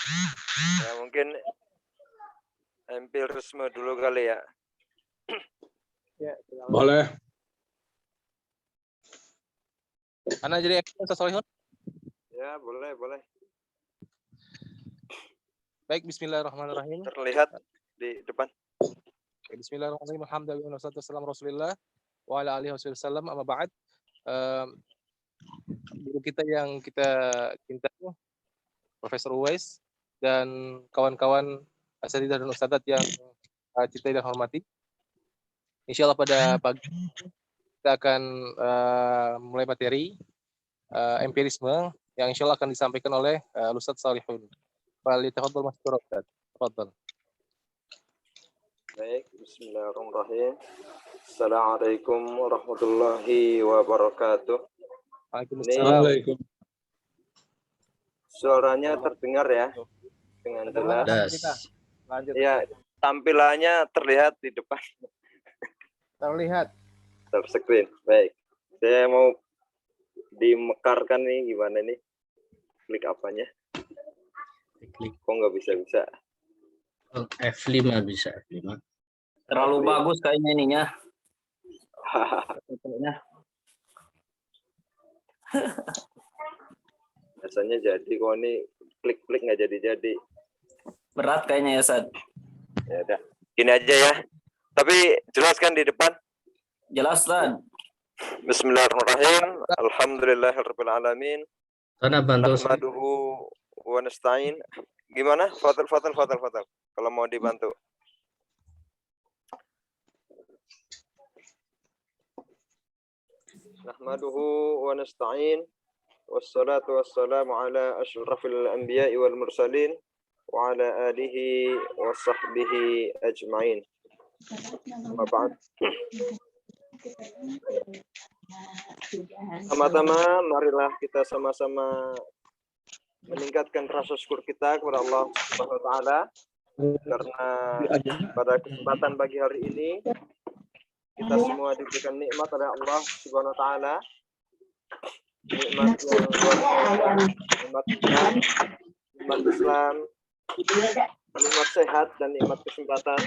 Ya mungkin empirisme dulu kali ya. Ya, Boleh. Ana jadi Ustaz Solihun? Ya, boleh. Baik, bismillahirrahmanirrahim. Terlihat di depan. Bismillahirrahmanirrahim. Alhamdulillah wassalatu wassalamu Rasulillah wa ala alihi wasallam. Amma ba'd. Guru kita yang kita cintai, Profesor Uwais, dan kawan-kawan asatidzah dan ustadzat yang cintai dan hormati. Insyaallah pada pagi kita akan mulai materi empirisme yang insyaallah akan disampaikan oleh Ustaz Salihun. Falitafadhal maskur Ustaz. Tafadhal. Baik, bismillahirrahmanirrahim. Assalamualaikum warahmatullahi wabarakatuh. Waalaikumsalam. Suaranya terdengar ya dengan jelas. Lanjut. Ya, tampilannya terlihat di depan. Terlihat. Screen. Baik. Saya mau dimekarkan nih, gimana nih? Klik apanya? Klik. Kok nggak bisa? F5 bisa, F5. Terlalu bagus kayaknya ininya. Biasanya jadi, kok ini klik-klik nggak jadi. Berat kayaknya ya, Sad. Ya udah, gini aja ya. Tapi jelaskan di depan. Jelas, Sad. Bismillahirrahmanirrahim. Alhamdulillahirabbil alamin. Sana bantu. Nahmaduhu wa nasta'in. Gimana? Fadal. Kalau mau dibantu. Nahmaduhu wa nasta'in. Wassalatu wassalamu ala asyrafil anbiya'i wal mursalin wa ala alihi wa sahbihi ajma'in. Amma ba'd. Pertama-tama marilah kita sama-sama meningkatkan rasa syukur kita kepada Allah Subhanahu wa taala karena pada kesempatan pagi hari ini kita semua diberikan nikmat oleh Allah Subhanahu wa taala. Nikmat yang luar biasa, nikmat iman, nikmat Islam, nikmat sehat dan nikmat kesempatan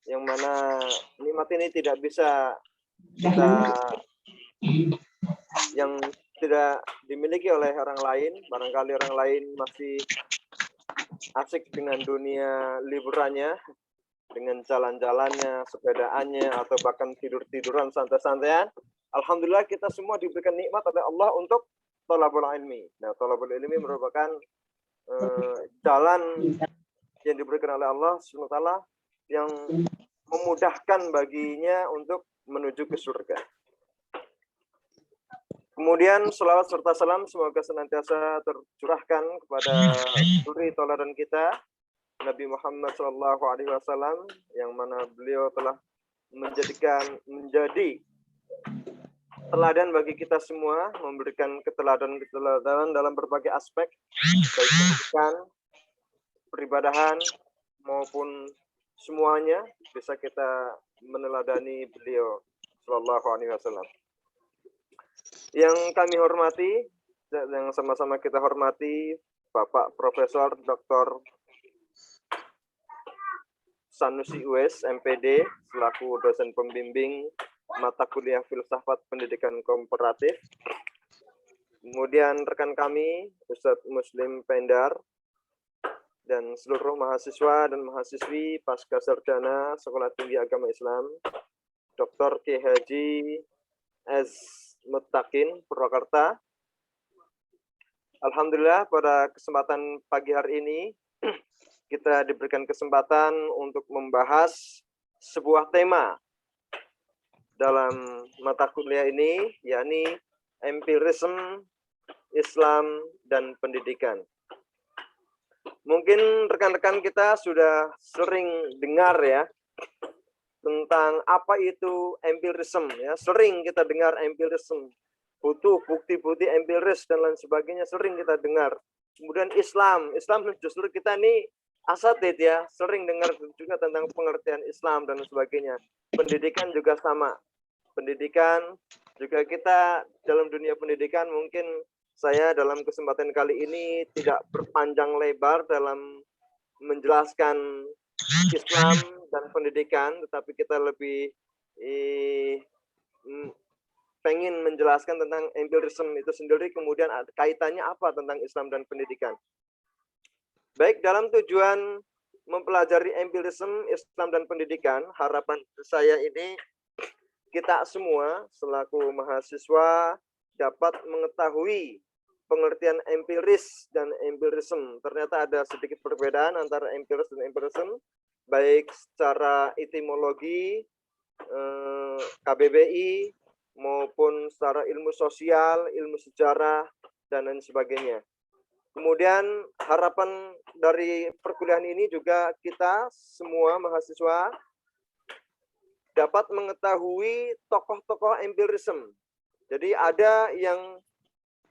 yang mana nikmat ini tidak bisa kita yang tidak dimiliki oleh orang lain. Barangkali orang lain masih asik dengan dunia liburannya, dengan jalan-jalannya, sepedaannya, atau bahkan tidur-tiduran santai-santaian. Alhamdulillah kita semua diberikan nikmat oleh Allah untuk thalabul ilmi. Nah, thalabul ilmi merupakan jalan yang diberikan oleh Allah SWT yang memudahkan baginya untuk menuju ke surga. Kemudian selawat serta salam semoga senantiasa tercurahkan kepada suri tauladan kita Nabi Muhammad SAW yang mana beliau telah menjadi teladan bagi kita semua, memberikan keteladanan dalam berbagai aspek, baik pendidikan, peribadahan maupun semuanya bisa kita meneladani beliau SAW. Yang kami hormati, yang sama-sama kita hormati, Bapak Profesor Dr. Sanusi Uwais, MPD, selaku dosen pembimbing mata kuliah filsafat pendidikan komparatif. Kemudian rekan kami, Ustadz Muslim Pendar, dan seluruh mahasiswa dan mahasiswi pasca sarjana Sekolah Tinggi Agama Islam, Dr. K. Haji S. Muttaqin, Purwakarta. Alhamdulillah pada kesempatan pagi hari ini kita diberikan kesempatan untuk membahas sebuah tema dalam mata kuliah ini, yakni empirisme, Islam, dan pendidikan. Mungkin rekan-rekan kita sudah sering dengar ya tentang apa itu empirisme ya, sering kita dengar empirisme, butuh bukti-bukti empiris dan lain sebagainya, sering kita dengar. Kemudian Islam justru kita nih asatid ya, sering dengar juga tentang pengertian Islam dan sebagainya. Pendidikan juga sama. Pendidikan juga kita dalam dunia pendidikan mungkin saya dalam kesempatan kali ini tidak berpanjang lebar dalam menjelaskan Islam dan pendidikan, tetapi kita lebih pengen menjelaskan tentang empirisme itu sendiri, kemudian kaitannya apa tentang Islam dan pendidikan. Baik, dalam tujuan mempelajari empirisme Islam dan pendidikan, harapan saya ini kita semua selaku mahasiswa dapat mengetahui pengertian empiris dan empirisme. Ternyata ada sedikit perbedaan antara empiris dan empirisme, baik secara etimologi, KBBI, maupun secara ilmu sosial, ilmu sejarah, dan lain sebagainya. Kemudian harapan dari perkuliahan ini juga kita semua mahasiswa dapat mengetahui tokoh-tokoh empirisme. Jadi ada yang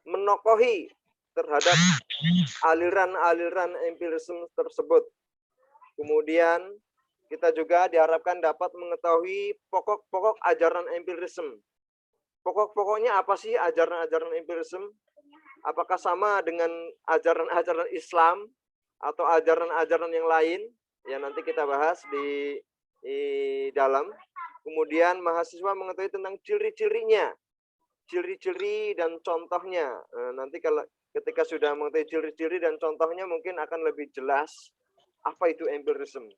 menokohi terhadap aliran-aliran empirisme tersebut. Kemudian kita juga diharapkan dapat mengetahui pokok-pokok ajaran empirisme. Pokok-pokoknya apa sih ajaran-ajaran empirisme? Apakah sama dengan ajaran-ajaran Islam atau ajaran-ajaran yang lain? Ya nanti kita bahas di dalam. Kemudian mahasiswa mengetahui tentang ciri-cirinya, ciri-ciri dan contohnya. Nanti kalau ketika sudah mengetahui ciri-ciri dan contohnya mungkin akan lebih jelas apa itu empirisme.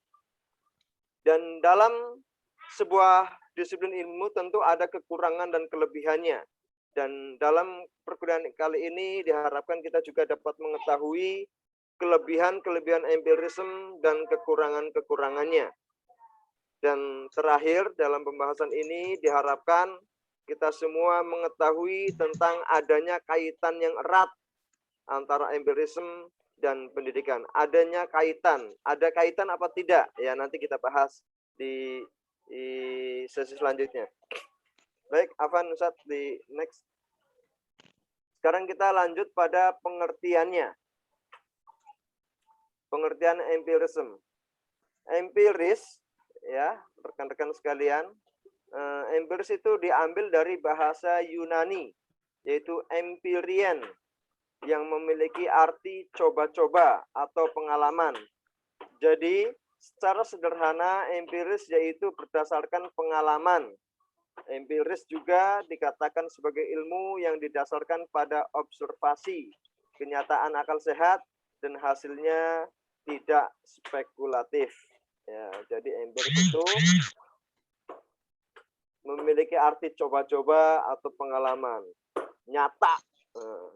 Dan dalam sebuah disiplin ilmu tentu ada kekurangan dan kelebihannya. Dan dalam perkuliahan kali ini diharapkan kita juga dapat mengetahui kelebihan-kelebihan empirisme dan kekurangan-kekurangannya. Dan terakhir dalam pembahasan ini diharapkan kita semua mengetahui tentang adanya kaitan yang erat antara empirisme dan pendidikan. Adanya kaitan, ada kaitan apa tidak? Ya nanti kita bahas di sesi selanjutnya. Baik, Afan Ustaz di next. Sekarang kita lanjut pada pengertiannya. Pengertian empirisme. Empiris, ya rekan-rekan sekalian, empiris itu diambil dari bahasa Yunani, yaitu empirien, yang memiliki arti coba-coba atau pengalaman. Jadi secara sederhana empiris yaitu berdasarkan pengalaman. Empiris juga dikatakan sebagai ilmu yang didasarkan pada observasi, kenyataan akal sehat, dan hasilnya tidak spekulatif. Ya, jadi empiris itu memiliki arti coba-coba atau pengalaman. Nyata,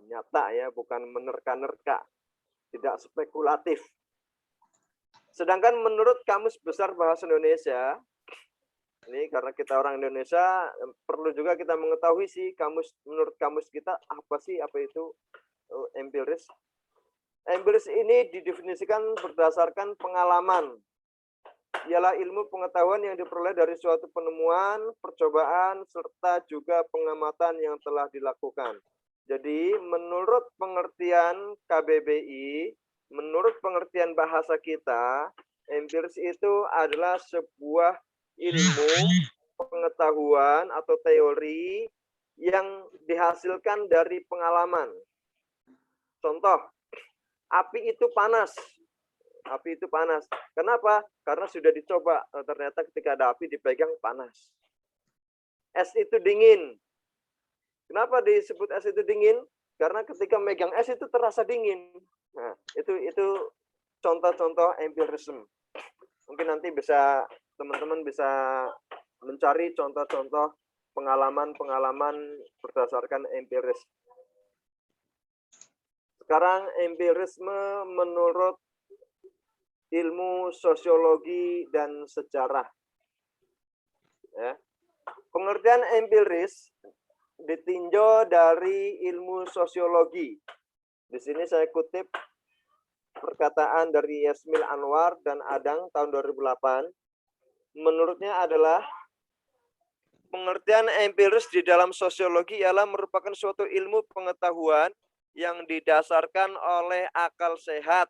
nyata ya, bukan menerka-nerka, tidak spekulatif. Sedangkan menurut Kamus Besar Bahasa Indonesia, ini karena kita orang Indonesia, perlu juga kita mengetahui sih menurut kamus kita apa itu empiris. Empiris ini didefinisikan berdasarkan pengalaman. Ialah ilmu pengetahuan yang diperoleh dari suatu penemuan, percobaan, serta juga pengamatan yang telah dilakukan. Jadi menurut pengertian KBBI, menurut pengertian bahasa kita, empiris itu adalah sebuah ilmu pengetahuan atau teori yang dihasilkan dari pengalaman. Contoh, api itu panas. Api itu panas. Kenapa? Karena sudah dicoba. Ternyata ketika ada api dipegang panas. Es itu dingin. Kenapa disebut es itu dingin? Karena ketika megang es itu terasa dingin. Nah, itu contoh-contoh empirisme. Mungkin nanti teman-teman bisa mencari contoh-contoh pengalaman-pengalaman berdasarkan empiris. Sekarang empirisme menurut ilmu sosiologi dan sejarah. Ya. Pengertian empiris ditinjau dari ilmu sosiologi. Di sini saya kutip perkataan dari Yasmil Anwar dan Adang tahun 2008. Menurutnya adalah pengertian empiris di dalam sosiologi ialah merupakan suatu ilmu pengetahuan yang didasarkan oleh akal sehat,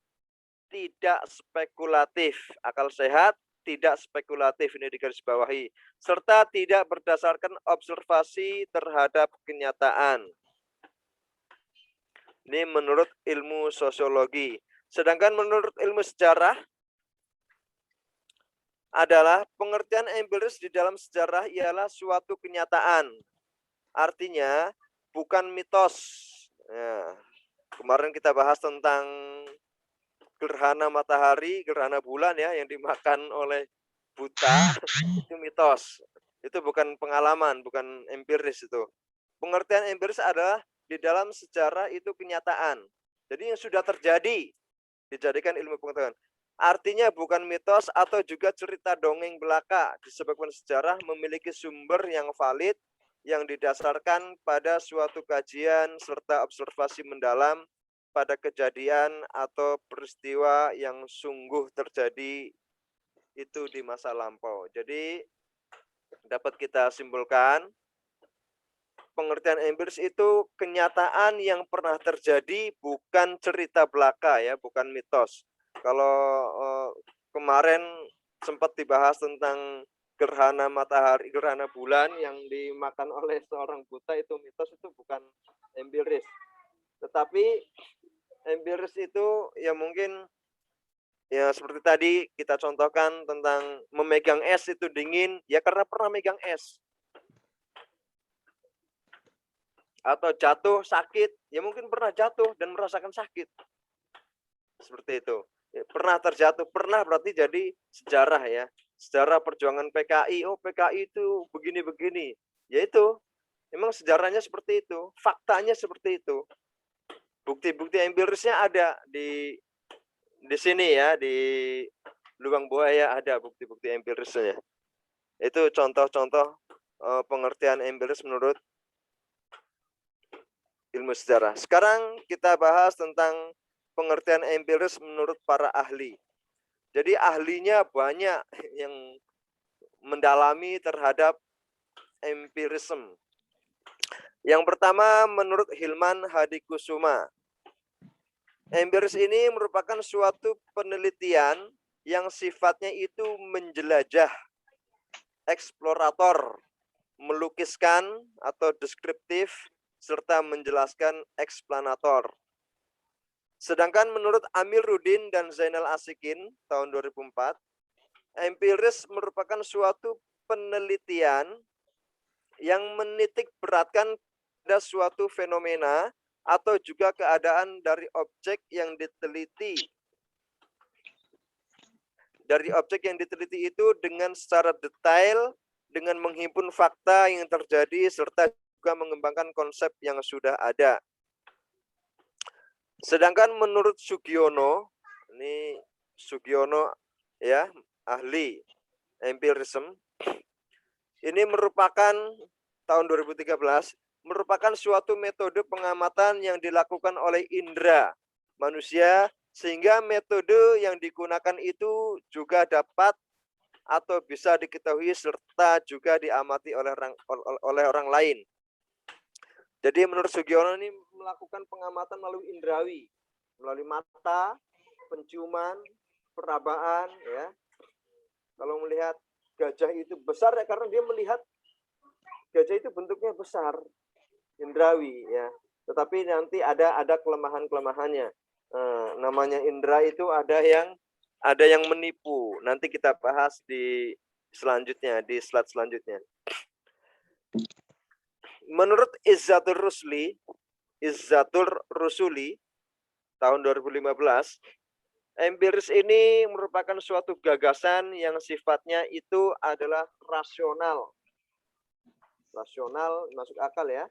tidak spekulatif. Akal sehat, tidak spekulatif, ini digarisbawahi. Serta tidak berdasarkan observasi terhadap kenyataan. Ini menurut ilmu sosiologi. Sedangkan menurut ilmu sejarah adalah pengertian empiris di dalam sejarah ialah suatu kenyataan. Artinya bukan mitos. Ya, kemarin kita bahas tentang gerhana matahari, gerhana bulan ya yang dimakan oleh buta, itu mitos. Itu bukan pengalaman, bukan empiris itu. Pengertian empiris adalah di dalam sejarah itu kenyataan. Jadi yang sudah terjadi dijadikan ilmu pengetahuan. Artinya bukan mitos atau juga cerita dongeng belaka, disebabkan sejarah memiliki sumber yang valid yang didasarkan pada suatu kajian serta observasi mendalam pada kejadian atau peristiwa yang sungguh terjadi itu di masa lampau. Jadi dapat kita simpulkan pengertian empiris itu kenyataan yang pernah terjadi, bukan cerita belaka ya, bukan mitos. Kalau kemarin sempat dibahas tentang gerhana matahari, gerhana bulan yang dimakan oleh seorang buta, itu mitos, itu bukan empiris. Tetapi empiris itu ya mungkin ya seperti tadi kita contohkan tentang memegang es itu dingin, ya karena pernah megang es. Atau jatuh sakit, ya mungkin pernah jatuh dan merasakan sakit. Seperti itu. Ya, pernah terjatuh, pernah berarti jadi sejarah ya. Sejarah perjuangan PKI, oh PKI itu begini-begini. Ya itu, memang sejarahnya seperti itu, faktanya seperti itu. Bukti-bukti empirisnya ada di sini ya, di Lubang Buaya ada bukti-bukti empirisnya. Itu contoh-contoh pengertian empiris menurut ilmu sejarah. Sekarang kita bahas tentang pengertian empiris menurut para ahli. Jadi ahlinya banyak yang mendalami terhadap empirisme. Yang pertama menurut Hilman Hadikusuma. Empiris ini merupakan suatu penelitian yang sifatnya itu menjelajah, eksplorator, melukiskan atau deskriptif, serta menjelaskan eksplanator. Sedangkan menurut Amiruddin dan Zainal Asikin tahun 2004, empiris merupakan suatu penelitian yang menitik beratkan pada suatu fenomena atau juga keadaan dari objek yang diteliti. Dari objek yang diteliti itu dengan secara detail, dengan menghimpun fakta yang terjadi, serta juga mengembangkan konsep yang sudah ada. Sedangkan menurut Sugiono, ini Sugiono ya, ahli empirisme, ini merupakan tahun 2013, merupakan suatu metode pengamatan yang dilakukan oleh indera manusia, sehingga metode yang digunakan itu juga dapat atau bisa diketahui serta juga diamati oleh orang lain. Jadi menurut Sugiono ini melakukan pengamatan melalui indrawi, melalui mata, penciuman, perabaan ya. Kalau melihat gajah itu besar ya karena dia melihat gajah itu bentuknya besar, indrawi ya. Tetapi nanti ada kelemahan-kelemahannya. Namanya indra itu ada yang menipu. Nanti kita bahas di selanjutnya, di slide selanjutnya. Menurut Izzatur Rusuli tahun 2015, empiris ini merupakan suatu gagasan yang sifatnya itu adalah rasional. Rasional masuk akal ya,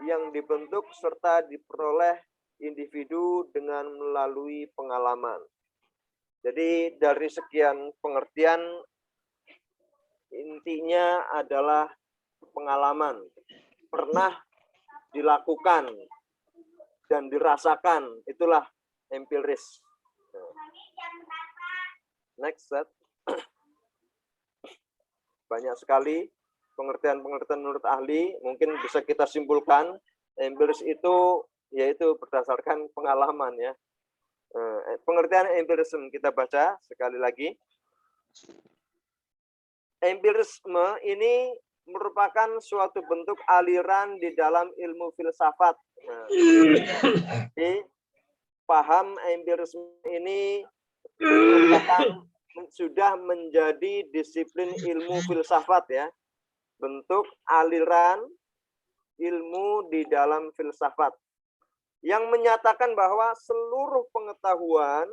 yang dibentuk serta diperoleh individu dengan melalui pengalaman. Jadi dari sekian pengertian intinya adalah pengalaman, pernah dilakukan dan dirasakan, itulah empiris. Next set. Banyak sekali pengertian-pengertian menurut ahli, mungkin bisa kita simpulkan empiris itu yaitu berdasarkan pengalaman ya. Pengertian empirisme kita baca sekali lagi. Empirisme ini merupakan suatu bentuk aliran di dalam ilmu filsafat. Nah, jadi paham empirisme ini merupakan sudah menjadi disiplin ilmu filsafat ya, bentuk aliran ilmu di dalam filsafat yang menyatakan bahwa seluruh pengetahuan,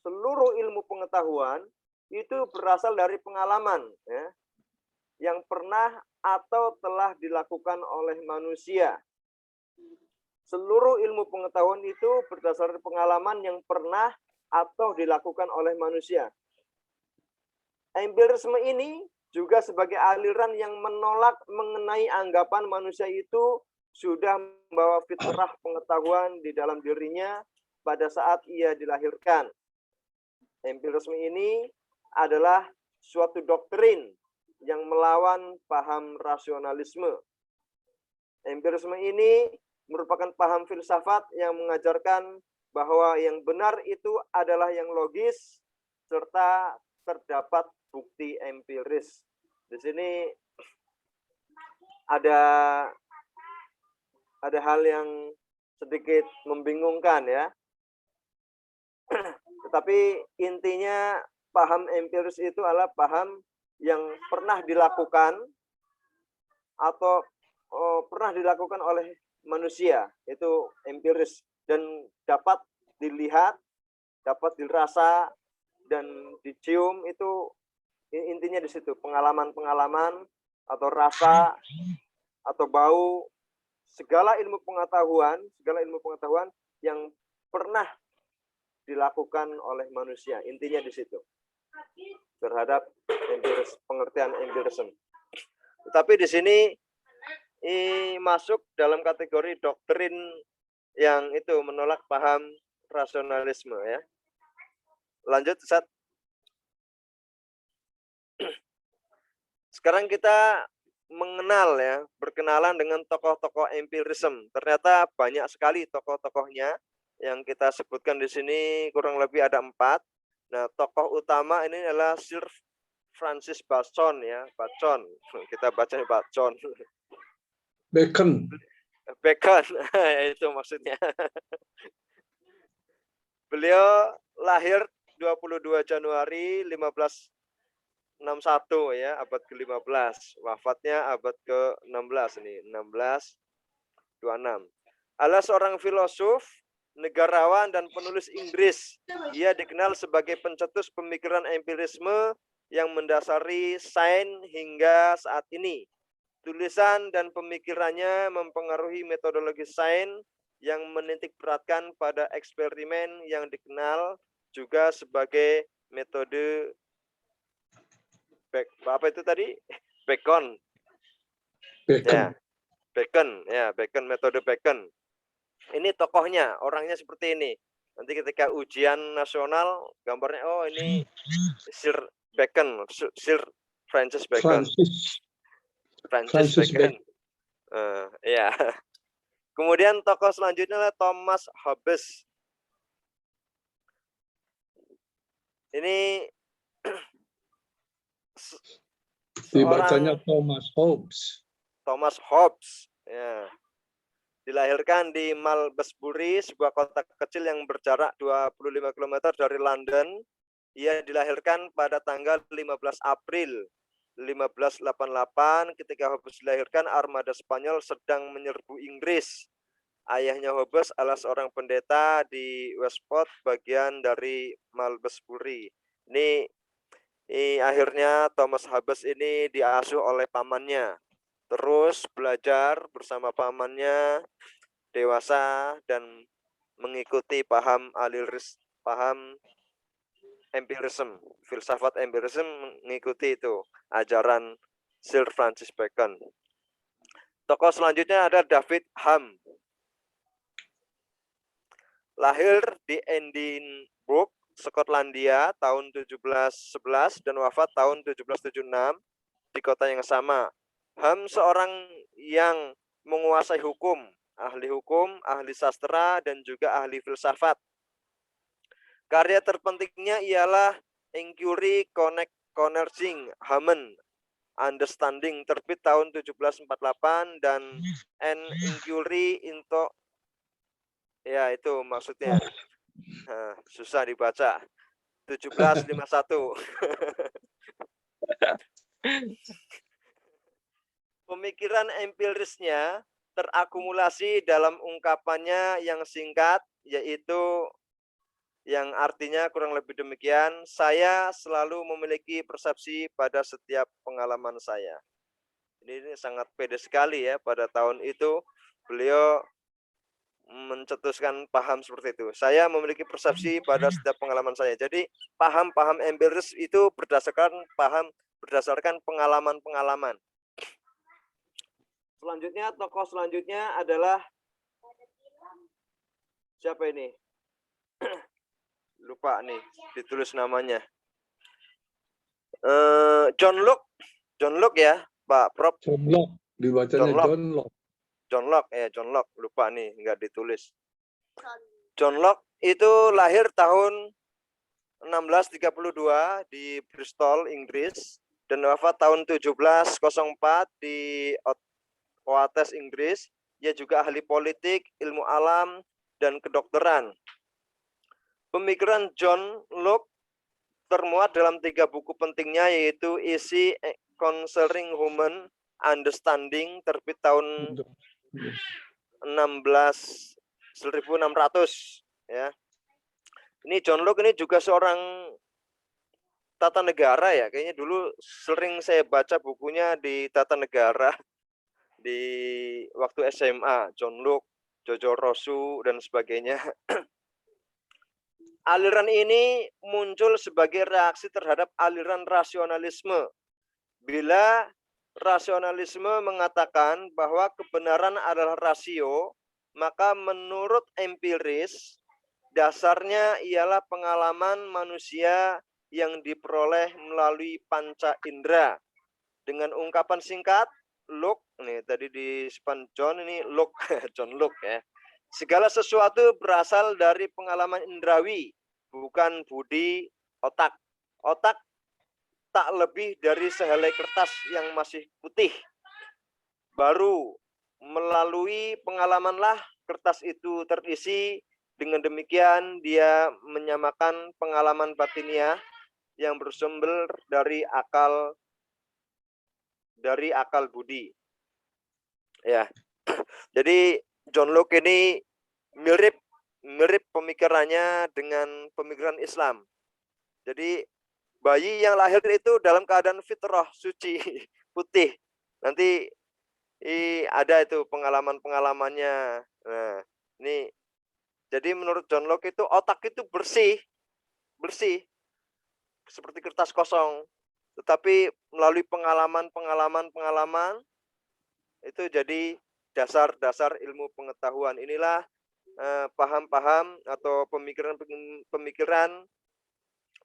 seluruh ilmu pengetahuan itu berasal dari pengalaman ya, yang pernah atau telah dilakukan oleh manusia. Seluruh ilmu pengetahuan itu berdasarkan pengalaman yang pernah atau dilakukan oleh manusia. Empirisme ini juga sebagai aliran yang menolak mengenai anggapan manusia itu sudah membawa fitrah pengetahuan di dalam dirinya pada saat ia dilahirkan. Empirisme ini adalah suatu doktrin yang melawan paham rasionalisme. Empirisme ini merupakan paham filsafat yang mengajarkan bahwa yang benar itu adalah yang logis serta terdapat bukti empiris. Di sini ada hal yang sedikit membingungkan ya. Tetapi intinya paham empiris itu adalah paham yang pernah dilakukan atau pernah dilakukan oleh manusia, itu empiris, dan dapat dilihat, dapat dirasa, dan dicium. Itu intinya di situ, pengalaman-pengalaman atau rasa atau bau, segala ilmu pengetahuan yang pernah dilakukan oleh manusia, intinya di situ terhadap empiris, pengertian empirisme. Tetapi di sini masuk dalam kategori doktrin yang itu menolak paham rasionalisme ya. Lanjut Ustaz. Sekarang kita mengenal ya, berkenalan dengan tokoh-tokoh empirisme. Ternyata banyak sekali tokoh-tokohnya yang kita sebutkan di sini, kurang lebih ada 4. Nah, tokoh utama ini adalah Sir Francis Bacon ya, Bacon. Kita bacanya Bacon. Bacon. Bacon, itu maksudnya. Beliau lahir 22 Januari 1561 ya, abad ke-15. Wafatnya abad ke-16 ini, 1626. Adalah seorang filosof, negarawan, dan penulis Inggris. Ia dikenal sebagai pencetus pemikiran empirisme yang mendasari sains hingga saat ini. Tulisan dan pemikirannya mempengaruhi metodologi sains yang menitik beratkan pada eksperimen yang dikenal juga sebagai metode apa itu tadi? Bacon. Ya, Bacon, metode Bacon. Ini tokohnya, orangnya seperti ini. Nanti ketika ujian nasional, gambarnya, oh ini Sir Bacon, Sir Francis Bacon. Francis Bacon. Ya. Kemudian tokoh selanjutnya adalah Thomas Hobbes. Ini dibacanya Thomas Hobbes. Thomas Hobbes. Ya. Dilahirkan di Malmesbury, sebuah kota kecil yang berjarak 25 km dari London. Ia dilahirkan pada tanggal 15 April 1588. Ketika Hobbes dilahirkan, armada Spanyol sedang menyerbu Inggris. Ayahnya Hobbes adalah seorang pendeta di Westport, bagian dari Malmesbury. Ini akhirnya Thomas Hobbes ini diasuh oleh pamannya. Terus belajar bersama pamannya, dewasa, dan mengikuti paham empirisme, filsafat empirisme, mengikuti itu ajaran Sir Francis Bacon. Tokoh selanjutnya ada David Hume. Lahir di Edinburgh, Skotlandia tahun 1711 dan wafat tahun 1776 di kota yang sama. Hume seorang yang menguasai hukum, ahli sastra, dan juga ahli filsafat. Karya terpentingnya ialah Inquiry Concerning Human, Understanding terbit tahun 1748 dan An Inquiry into ya itu maksudnya. Nah, susah dibaca. 1751. Pemikiran empirisnya terakumulasi dalam ungkapannya yang singkat, yaitu yang artinya kurang lebih demikian, saya selalu memiliki persepsi pada setiap pengalaman saya. Ini sangat pede sekali ya, pada tahun itu beliau mencetuskan paham seperti itu. Saya memiliki persepsi pada setiap pengalaman saya. Jadi paham-paham empiris itu berdasarkan pengalaman-pengalaman. Selanjutnya, tokoh selanjutnya adalah siapa ini? Lupa nih, ditulis namanya. John Locke. John Locke ya, Pak Prof. John Locke, dibacanya John Locke. John Locke, John Locke. Lupa nih, nggak ditulis. John Locke itu lahir tahun 1632 di Bristol, Inggris, dan wafat tahun 1704 di Oates, Inggris. Ia juga ahli politik, ilmu alam, dan kedokteran. Pemikiran John Locke termuat dalam 3 buku pentingnya, yaitu Isi Concerning Human Understanding terbit tahun 1600 ya. Ini John Locke ini juga seorang tata negara ya. Kayaknya dulu sering saya baca bukunya di tata negara di waktu SMA, John Locke, Jojo Rosu, dan sebagainya. Aliran ini muncul sebagai reaksi terhadap aliran rasionalisme. Bila rasionalisme mengatakan bahwa kebenaran adalah rasio, maka menurut empiris, dasarnya ialah pengalaman manusia yang diperoleh melalui panca indera. Dengan ungkapan singkat, Locke, nih tadi di Span John, ini Locke, John Locke ya. Segala sesuatu berasal dari pengalaman indrawi, bukan budi otak. Otak tak lebih dari sehelai kertas yang masih putih. Baru melalui pengalamanlah kertas itu terisi. Dengan demikian dia menyamakan pengalaman batiniah yang bersumber dari akal budi. Ya. Jadi John Locke ini mirip pemikirannya dengan pemikiran Islam. Jadi bayi yang lahir itu dalam keadaan fitrah, suci, putih. Nanti ada itu pengalaman-pengalamannya. Nah, ini jadi menurut John Locke itu otak itu bersih seperti kertas kosong. Tetapi melalui pengalaman itu jadi dasar ilmu pengetahuan. Inilah paham-paham atau pemikiran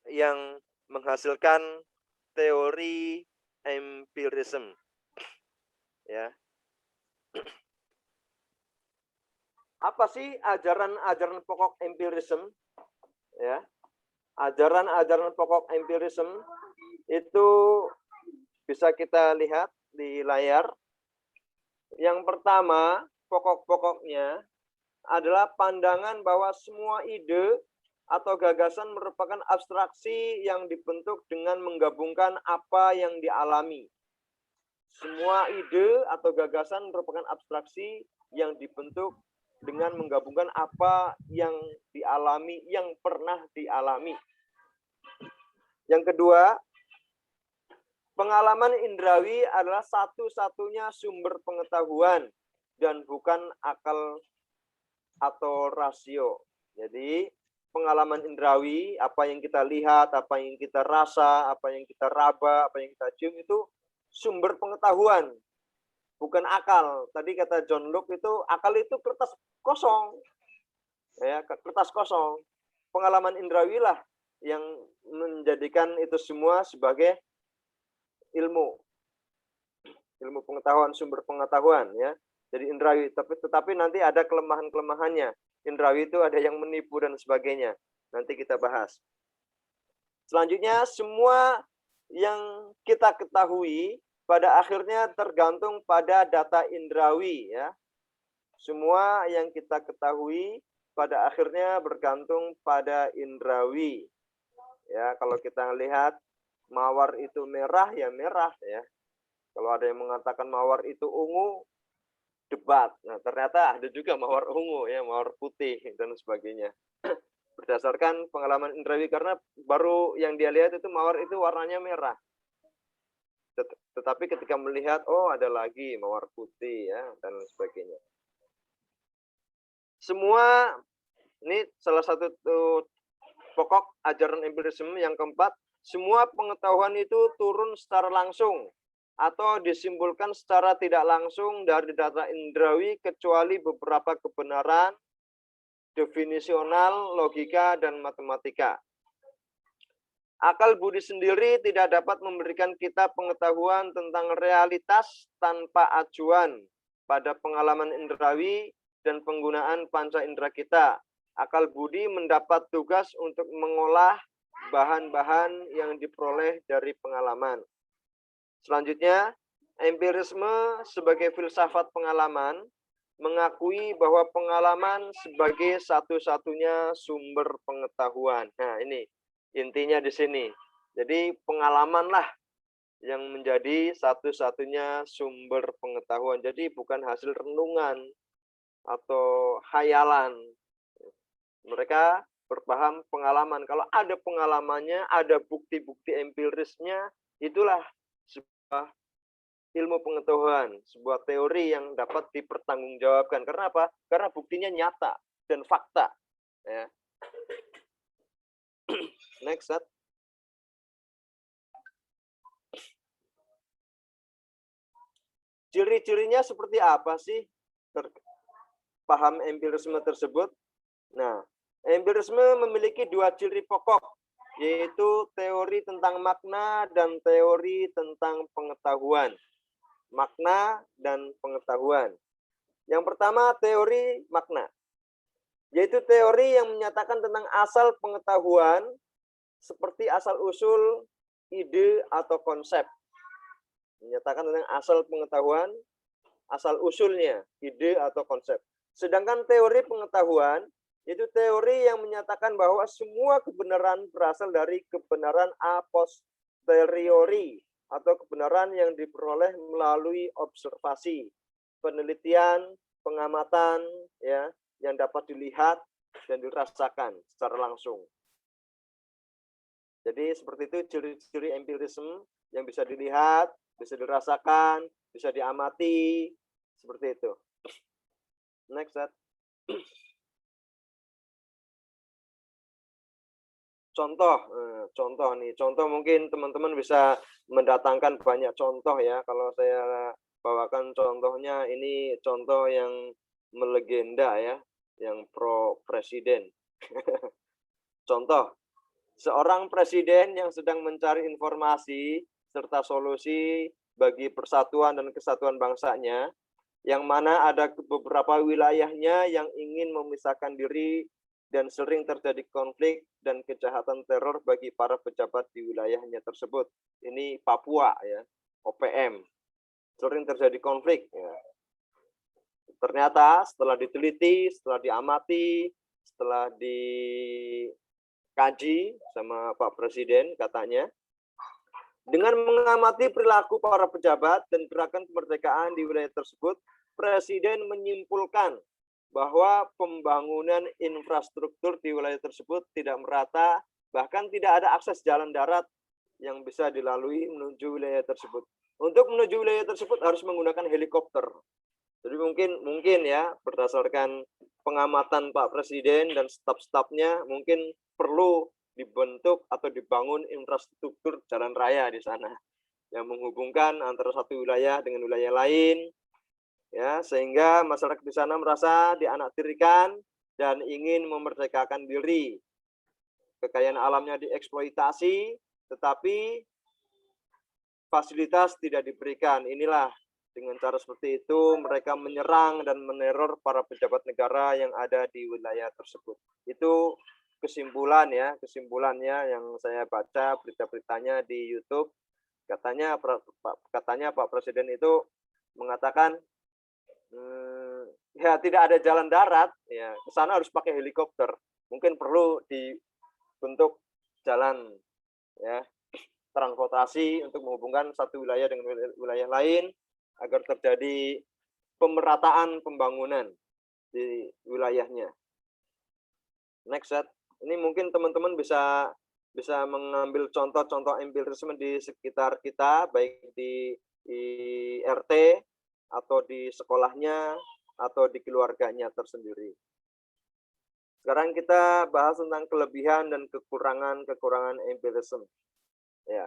yang menghasilkan teori empirisme. Ya. Apa sih ajaran-ajaran pokok empirisme? Ya. Ajaran-ajaran pokok empirisme itu bisa kita lihat di layar. Yang pertama, pokok-pokoknya adalah pandangan bahwa semua ide atau gagasan merupakan abstraksi yang dibentuk dengan menggabungkan apa yang dialami. Semua ide atau gagasan merupakan abstraksi yang dibentuk dengan menggabungkan apa yang dialami, yang pernah dialami. Yang kedua, pengalaman indrawi adalah satu-satunya sumber pengetahuan dan bukan akal atau rasio. Jadi pengalaman indrawi, apa yang kita lihat, apa yang kita rasa, apa yang kita raba, apa yang kita cium itu sumber pengetahuan, bukan akal. Tadi kata John Locke itu akal itu kertas kosong. Ya, kertas kosong. Pengalaman indrawi lah yang menjadikan itu semua sebagai ilmu pengetahuan, sumber pengetahuan ya. Jadi indrawi, tetapi nanti ada kelemahan-kelemahannya. Indrawi itu ada yang menipu dan sebagainya. Nanti kita bahas. Selanjutnya, semua yang kita ketahui pada akhirnya tergantung pada data indrawi ya. Semua yang kita ketahui pada akhirnya bergantung pada indrawi. Ya, kalau kita lihat mawar itu merah ya merah ya. Kalau ada yang mengatakan mawar itu ungu, debat. Nah, ternyata ada juga mawar ungu ya, mawar putih dan sebagainya. Berdasarkan pengalaman indrawi karena baru yang dia lihat itu mawar itu warnanya merah. Tetapi ketika melihat oh ada lagi mawar putih ya dan sebagainya. Semua ini salah satu pokok ajaran empirisme yang keempat, semua pengetahuan itu turun secara langsung atau disimpulkan secara tidak langsung dari data indrawi kecuali beberapa kebenaran definisional, logika, dan matematika. Akal budi sendiri tidak dapat memberikan kita pengetahuan tentang realitas tanpa acuan pada pengalaman indrawi dan penggunaan panca indera kita. Akal budi mendapat tugas untuk mengolah bahan-bahan yang diperoleh dari pengalaman. Selanjutnya, empirisme sebagai filsafat pengalaman mengakui bahwa pengalaman sebagai satu-satunya sumber pengetahuan. Nah, ini intinya di sini. Jadi pengalamanlah yang menjadi satu-satunya sumber pengetahuan. Jadi bukan hasil renungan atau khayalan. Mereka berpaham pengalaman. Kalau ada pengalamannya, ada bukti-bukti empirisnya, itulah sebuah ilmu pengetahuan, sebuah teori yang dapat dipertanggungjawabkan. Karena apa? Karena buktinya nyata dan fakta. Ya. Next, Sat. Ciri-cirinya seperti apa sih paham empirisme tersebut? Nah, empirisme memiliki dua ciri pokok, yaitu teori tentang makna dan teori tentang pengetahuan. Makna dan pengetahuan. Yang pertama, teori makna, yaitu teori yang menyatakan tentang asal pengetahuan seperti asal-usul, ide, atau konsep. Menyatakan tentang asal pengetahuan, asal-usulnya, ide, atau konsep. Sedangkan teori pengetahuan, itu teori yang menyatakan bahwa semua kebenaran berasal dari kebenaran a posteriori, atau kebenaran yang diperoleh melalui observasi, penelitian, pengamatan, ya, yang dapat dilihat dan dirasakan secara langsung. Jadi seperti itu ciri-ciri empirisme yang bisa dilihat, bisa dirasakan, bisa diamati, seperti itu. Next, Sat. Contoh nih, contoh mungkin teman-teman bisa mendatangkan banyak contoh ya. Kalau saya bawakan contohnya, ini contoh yang melegenda ya, yang pro presiden. Contoh, seorang presiden yang sedang mencari informasi serta solusi bagi persatuan dan kesatuan bangsanya, yang mana ada beberapa wilayahnya yang ingin memisahkan diri dan sering terjadi konflik dan kejahatan teror bagi para pejabat di wilayahnya tersebut. Ini Papua ya, OPM. Sering terjadi konflik. Ya. Ternyata setelah diteliti, setelah diamati, setelah dikaji sama Pak Presiden katanya, dengan mengamati perilaku para pejabat dan gerakan kemerdekaan di wilayah tersebut, Presiden menyimpulkan bahwa pembangunan infrastruktur di wilayah tersebut tidak merata, bahkan tidak ada akses jalan darat yang bisa dilalui menuju wilayah tersebut. Untuk menuju wilayah tersebut harus menggunakan helikopter. Jadi mungkin ya, berdasarkan pengamatan Pak Presiden dan staf-stafnya, mungkin perlu dibentuk atau dibangun infrastruktur jalan raya di sana yang menghubungkan antara satu wilayah dengan wilayah lain, ya, sehingga masyarakat di sana merasa dianaktirikan dan ingin memerdekakan diri. Kekayaan alamnya dieksploitasi, tetapi fasilitas tidak diberikan. Inilah dengan cara seperti itu mereka menyerang dan meneror para pejabat negara yang ada di wilayah tersebut. Itu kesimpulannya yang saya baca berita-beritanya di YouTube. Katanya Pak Presiden itu mengatakan ya tidak ada jalan darat, ya ke sana harus pakai helikopter. Mungkin perlu dibentuk jalan ya transportasi untuk menghubungkan satu wilayah dengan wilayah lain agar terjadi pemerataan pembangunan di wilayahnya. Next set. Ini mungkin teman-teman bisa mengambil contoh-contoh empirisme di sekitar kita, baik di RT atau di sekolahnya atau di keluarganya tersendiri. Sekarang kita bahas tentang kelebihan dan kekurangan empirisme. Ya,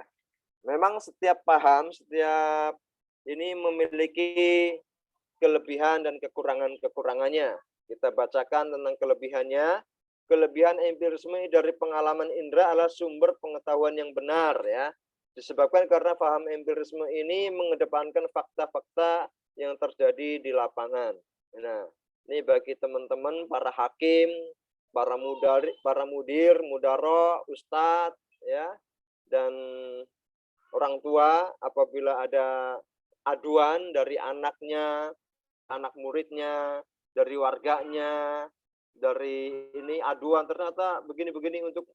memang setiap paham, setiap ini memiliki kelebihan dan kekurangannya. Kita bacakan tentang kelebihannya. Kelebihan empirisme dari pengalaman indera adalah sumber pengetahuan yang benar, ya. Disebabkan karena paham empirisme ini mengedepankan fakta-fakta yang terjadi di lapangan. Nah, ini bagi teman-teman para hakim, para mudir, mudaro, ustadz, ya, dan orang tua apabila ada aduan dari anaknya, anak muridnya, dari warganya, dari ini aduan ternyata begini-begini untuk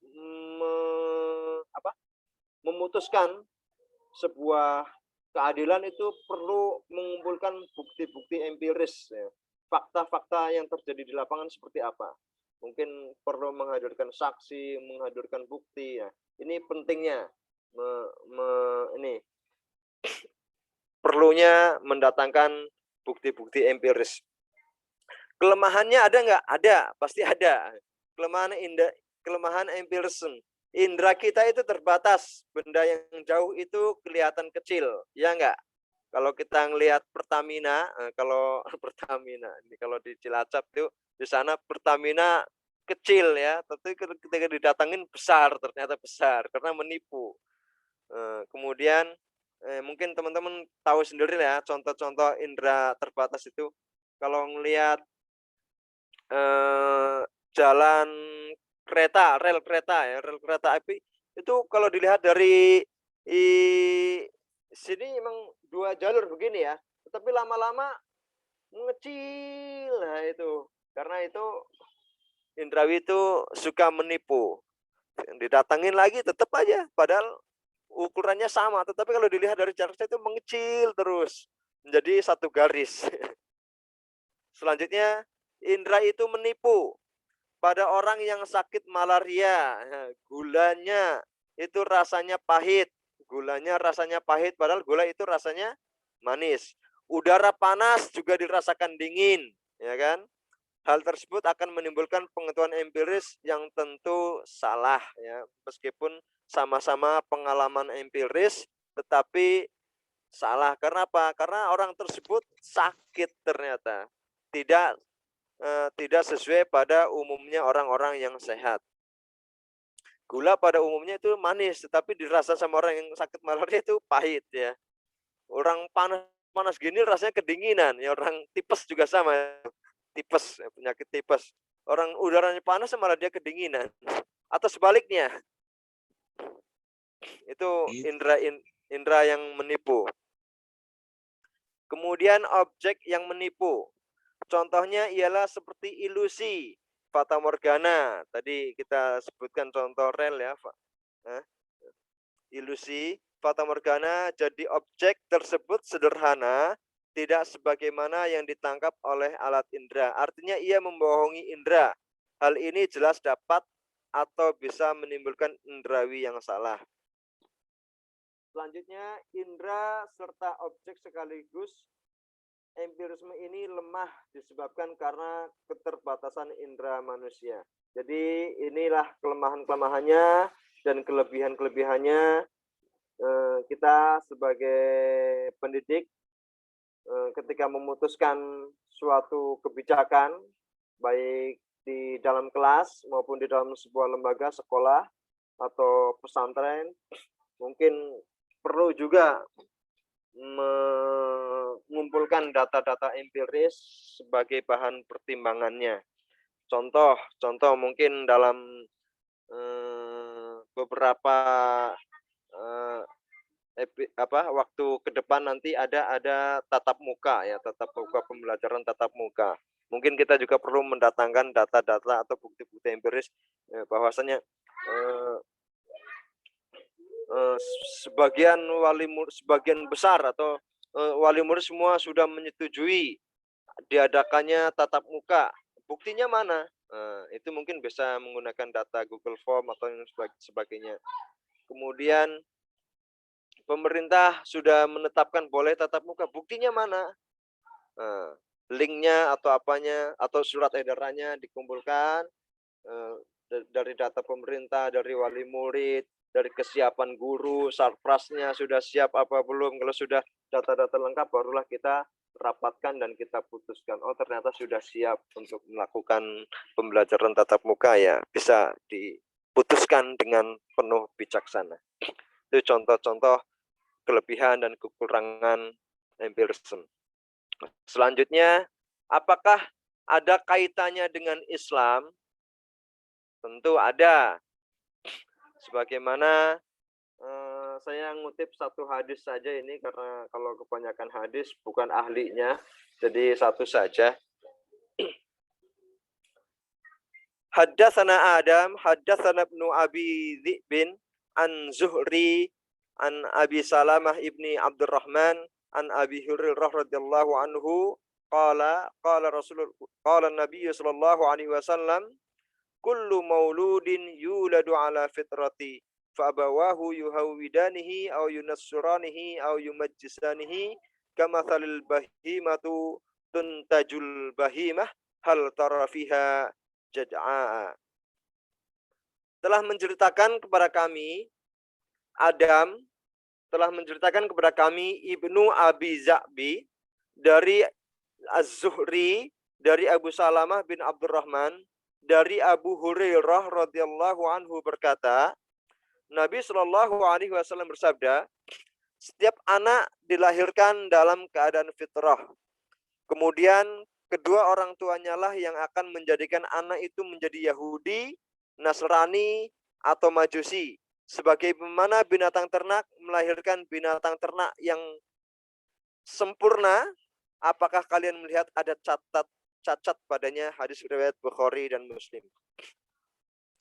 memutuskan sebuah keadilan itu perlu mengumpulkan bukti-bukti empiris, ya. Fakta-fakta yang terjadi di lapangan seperti apa. Mungkin perlu menghadirkan saksi, menghadirkan bukti, ya. Ini pentingnya ini perlunya mendatangkan bukti-bukti empiris. Kelemahannya ada nggak? Ada, pasti ada. Kelemahan empirisme. Indra kita itu terbatas. Benda yang jauh itu kelihatan kecil, ya nggak? Kalau kita ngelihat Pertamina, kalau Pertamina, ini kalau di Cilacap itu di sana Pertamina kecil, ya, tapi ketika didatangin besar, ternyata besar karena menipu. Kemudian mungkin teman-teman tahu sendiri ya contoh-contoh indera terbatas itu. Kalau ngelihat jalan kereta, rel kereta api itu kalau dilihat dari sini emang 2 jalur begini ya, tetapi lama-lama mengecil. Nah itu karena itu indrawi itu suka menipu, didatangin lagi tetap aja padahal ukurannya sama, tetapi kalau dilihat dari jarak itu mengecil terus menjadi satu garis. Selanjutnya, indra itu menipu pada orang yang sakit malaria. Gulanya itu rasanya pahit. Gulanya rasanya pahit, padahal gula itu rasanya manis. Udara panas juga dirasakan dingin, ya kan? Hal tersebut akan menimbulkan pengetahuan empiris yang tentu salah, ya. Meskipun sama-sama pengalaman empiris, tetapi salah. Karena apa? Karena orang tersebut sakit ternyata. Tidak sesuai pada umumnya orang-orang yang sehat. Gula pada umumnya itu manis, tetapi dirasa sama orang yang sakit malaria itu pahit, ya. Orang panas gini rasanya kedinginan, ya. Orang tipes juga sama, tipes, penyakit tipes. Orang udaranya panas malah dia kedinginan. Atau sebaliknya. Itu indra yang menipu. Kemudian objek yang menipu. Contohnya ialah seperti ilusi, fata morgana. Tadi kita sebutkan contoh rel, ya, Pak. Ilusi, fata morgana, jadi objek tersebut sederhana, tidak sebagaimana yang ditangkap oleh alat indera. Artinya ia membohongi indera. Hal ini jelas dapat atau bisa menimbulkan indrawi yang salah. Selanjutnya, indera serta objek sekaligus. Empirisme ini lemah disebabkan karena keterbatasan indera manusia. Jadi inilah kelemahan-kelemahannya dan kelebihan-kelebihannya. Kita sebagai pendidik ketika memutuskan suatu kebijakan, baik di dalam kelas maupun di dalam sebuah lembaga sekolah atau pesantren, mungkin perlu juga mengumpulkan data-data empiris sebagai bahan pertimbangannya. Contoh mungkin dalam beberapa waktu ke depan nanti ada tatap muka ya, tatap muka, pembelajaran tatap muka. Mungkin kita juga perlu mendatangkan data-data atau bukti-bukti empiris bahwasanya sebagian besar atau wali murid semua sudah menyetujui diadakannya tatap muka. Buktinya mana? Itu mungkin bisa menggunakan data Google Form atau yang sebagainya. Kemudian pemerintah sudah menetapkan boleh tatap muka. Buktinya mana? Linknya atau apanya atau surat edarannya dikumpulkan dari data pemerintah, dari wali murid, dari kesiapan guru, sarprasnya sudah siap apa belum. Kalau sudah data-data lengkap, barulah kita rapatkan dan kita putuskan. Oh, ternyata sudah siap untuk melakukan pembelajaran tatap muka ya. Bisa diputuskan dengan penuh bijaksana. Itu contoh-contoh kelebihan dan kekurangan empirisme. Selanjutnya, apakah ada kaitannya dengan Islam? Tentu ada. Sebagaimana saya ngutip satu hadis saja ini, karena kalau kebanyakan hadis bukan ahlinya, jadi satu saja. Haddatsana Adam, haddatsana Ibnu Abi Dzibin an Zuhri an Abi Salamah ibni Abdurrahman an Abi Hurairah radhiyallahu anhu qala Nabi sallallahu alaihi wasallam kullu mauludin yuladu ala fitrati fa abawahu yuhawidanihi aw yunassiranihi aw yumajjisanihi kamathalil bahimatu tuntajul bahimah hal tara fiha jad'a. Telah menceritakan kepada kami Adam telah menceritakan kepada kami Ibnu Abi Za'bi dari Az-Zuhri, dari Abu Salamah bin Abdurrahman, dari Abu Hurairah radhiyallahu anhu berkata, Nabi Shallallahu alaihi wasallam bersabda, setiap anak dilahirkan dalam keadaan fitrah. Kemudian kedua orang tuanya lah yang akan menjadikan anak itu menjadi Yahudi, Nasrani, atau Majusi. Sebagaimana binatang ternak melahirkan binatang ternak yang sempurna, apakah kalian melihat ada cacat padanya? Hadis riwayat Bukhari dan Muslim.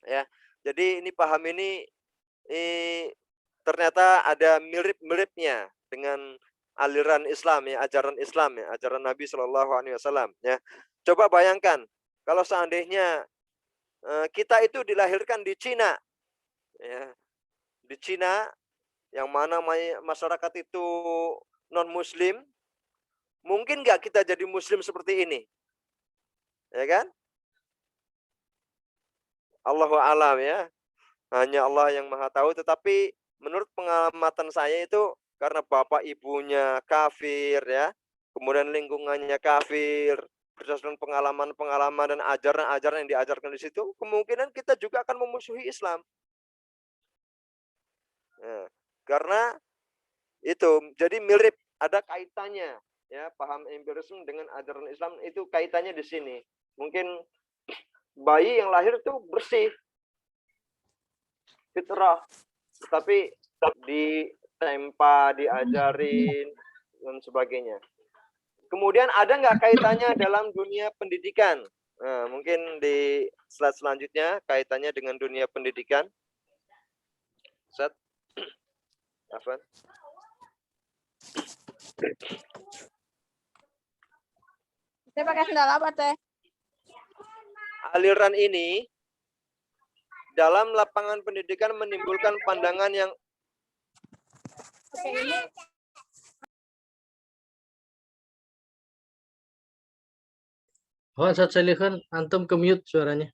Ya, jadi ini paham ini ternyata ada mirip-miripnya dengan aliran Islam ya, ajaran Islam ya, ajaran Nabi Shallallahu alaihi wasallam ya. Coba bayangkan kalau seandainya kita itu dilahirkan di Cina ya. Di Cina yang mana masyarakat itu non muslim, mungkin nggak kita jadi muslim seperti ini? Ya kan? Allahu alam ya. Hanya Allah yang Maha tahu, tetapi menurut pengamatan saya itu karena bapak ibunya kafir ya, kemudian lingkungannya kafir, berdasarkan pengalaman-pengalaman dan ajaran-ajaran yang diajarkan di situ, kemungkinan kita juga akan memusuhi Islam. Ya, karena itu jadi mirip, ada kaitannya ya, paham empirisme dengan ajaran Islam itu kaitannya di sini. Mungkin bayi yang lahir itu bersih, fitrah, tetapi ditempa, diajarin dan sebagainya. Kemudian ada nggak kaitannya dalam dunia pendidikan? Nah, mungkin di slide selanjutnya kaitannya dengan dunia pendidikan. Set. Afwan. Saya pakai sendal apa, Teh? Aliran ini dalam lapangan pendidikan menimbulkan pandangan yang Oh, Ustaz Selihan, antum ke mute suaranya.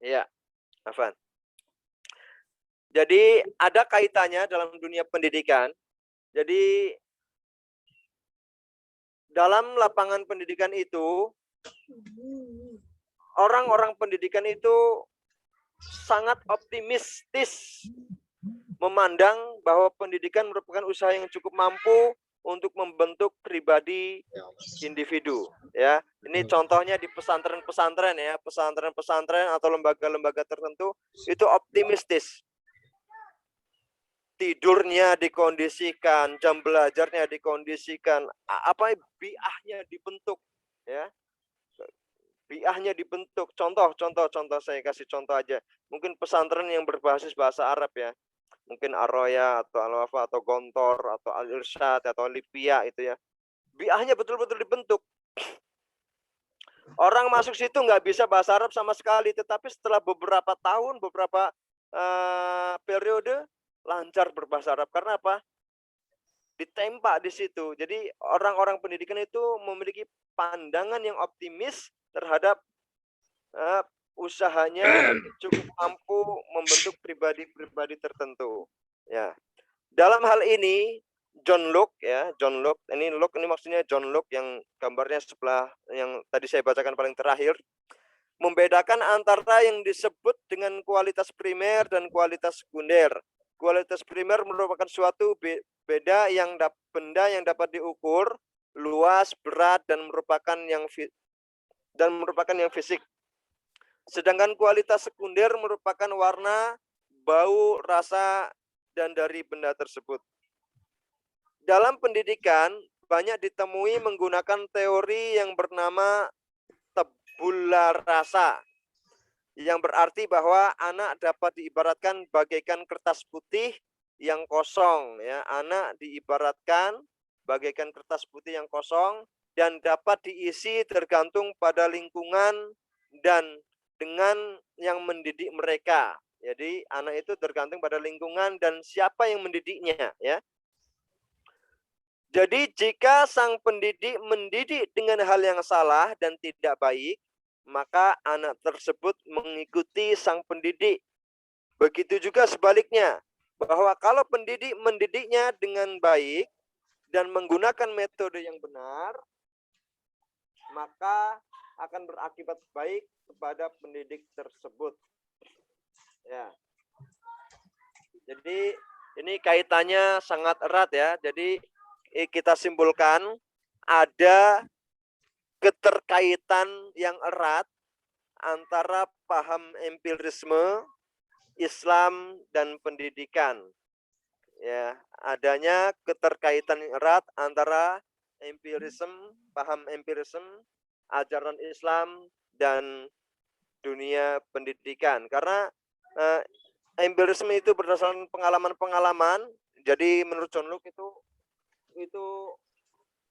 ya, Afan. Jadi ada kaitannya dalam dunia pendidikan. Jadi dalam lapangan pendidikan itu orang-orang pendidikan itu sangat optimistis memandang bahwa pendidikan merupakan usaha yang cukup mampu untuk membentuk pribadi individu, ya. Ini contohnya di pesantren-pesantren ya, pesantren-pesantren atau lembaga-lembaga tertentu itu optimistis. Tidurnya dikondisikan, jam belajarnya dikondisikan, biahnya dibentuk, ya. Biahnya dibentuk. Contoh saya kasih contoh aja. Mungkin pesantren yang berbasis bahasa Arab ya. Mungkin Ar-Roya atau Al-Wafa atau Gontor atau Al-Irsyad atau Lipia itu ya. Biahnya betul-betul dibentuk. Orang masuk situ nggak bisa bahasa Arab sama sekali, tetapi setelah beberapa tahun, beberapa periode lancar berbahasa Arab. Karena apa? Ditempa di situ. Jadi orang-orang pendidikan itu memiliki pandangan yang optimis terhadap usahanya cukup mampu membentuk pribadi-pribadi tertentu. Ya. Dalam hal ini John Locke ya, ini maksudnya John Locke yang gambarnya sebelah yang tadi saya bacakan paling terakhir, membedakan antara yang disebut dengan kualitas primer dan kualitas sekunder. Kualitas primer merupakan suatu benda yang dapat diukur, luas, berat dan merupakan yang fisik. Sedangkan kualitas sekunder merupakan warna, bau, rasa, dan dari benda tersebut. Dalam pendidikan, banyak ditemui menggunakan teori yang bernama tabula rasa, yang berarti bahwa anak dapat diibaratkan bagaikan kertas putih yang kosong. Ya. Anak diibaratkan bagaikan kertas putih yang kosong dan dapat diisi tergantung pada lingkungan dan dengan yang mendidik mereka. Jadi anak itu tergantung pada lingkungan dan siapa yang mendidiknya, ya. Jadi jika sang pendidik mendidik dengan hal yang salah dan tidak baik, maka anak tersebut mengikuti sang pendidik. Begitu juga sebaliknya, bahwa kalau pendidik mendidiknya dengan baik dan menggunakan metode yang benar, maka akan berakibat baik kepada pendidik tersebut. Ya. Jadi ini kaitannya sangat erat ya. Jadi kita simpulkan ada keterkaitan yang erat antara paham empirisme, Islam dan pendidikan. Ya, adanya keterkaitan yang erat antara paham empirisme, ajaran Islam dan dunia pendidikan. Karena empirisme itu berdasarkan pengalaman-pengalaman. Jadi menurut John Locke itu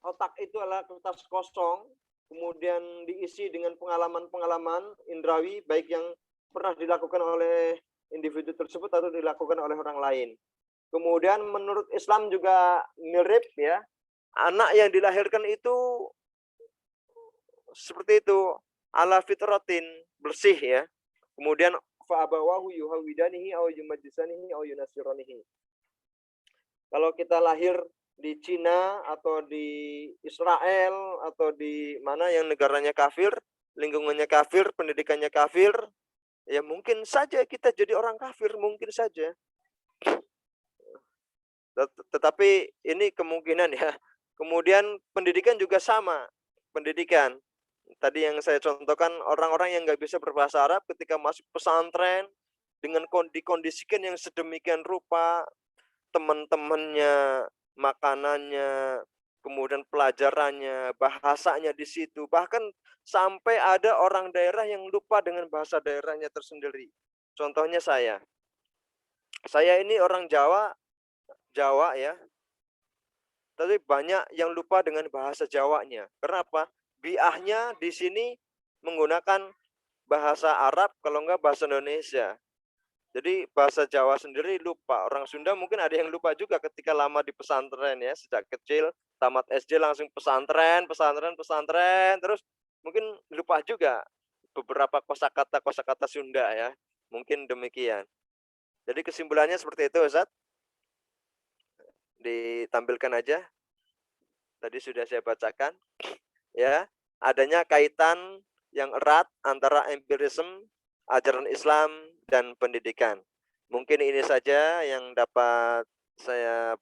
otak itu adalah kertas kosong, kemudian diisi dengan pengalaman-pengalaman indrawi baik yang pernah dilakukan oleh individu tersebut atau dilakukan oleh orang lain. Kemudian menurut Islam juga mirip ya. Anak yang dilahirkan itu seperti itu, ala fitratin, bersih ya. Kemudian fa'abawahu yuhawidanihi aw yumajjisanihi aw yunasiranihi. Kalau kita lahir di Cina atau di Israel atau di mana yang negaranya kafir, lingkungannya kafir, pendidikannya kafir, ya mungkin saja kita jadi orang kafir, mungkin saja. Tetapi ini kemungkinan ya. Kemudian pendidikan juga sama. Pendidikan. Tadi yang saya contohkan, orang-orang yang nggak bisa berbahasa Arab ketika masuk pesantren, dengan dikondisikan yang sedemikian rupa, teman-temannya, makanannya, kemudian pelajarannya, bahasanya di situ. Bahkan sampai ada orang daerah yang lupa dengan bahasa daerahnya tersendiri. Contohnya saya. Saya ini orang Jawa ya. Tapi banyak yang lupa dengan bahasa Jawanya. Kenapa? Biahnya di sini menggunakan bahasa Arab, kalau enggak bahasa Indonesia. Jadi bahasa Jawa sendiri lupa. Orang Sunda mungkin ada yang lupa juga ketika lama di pesantren ya. Sejak kecil, tamat SD langsung pesantren. Terus mungkin lupa juga beberapa kosakata Sunda ya. Mungkin demikian. Jadi kesimpulannya seperti itu Ustaz. Ditampilkan aja. Tadi sudah saya bacakan. Ya, adanya kaitan yang erat antara empirisme, ajaran Islam dan pendidikan. Mungkin ini saja yang dapat saya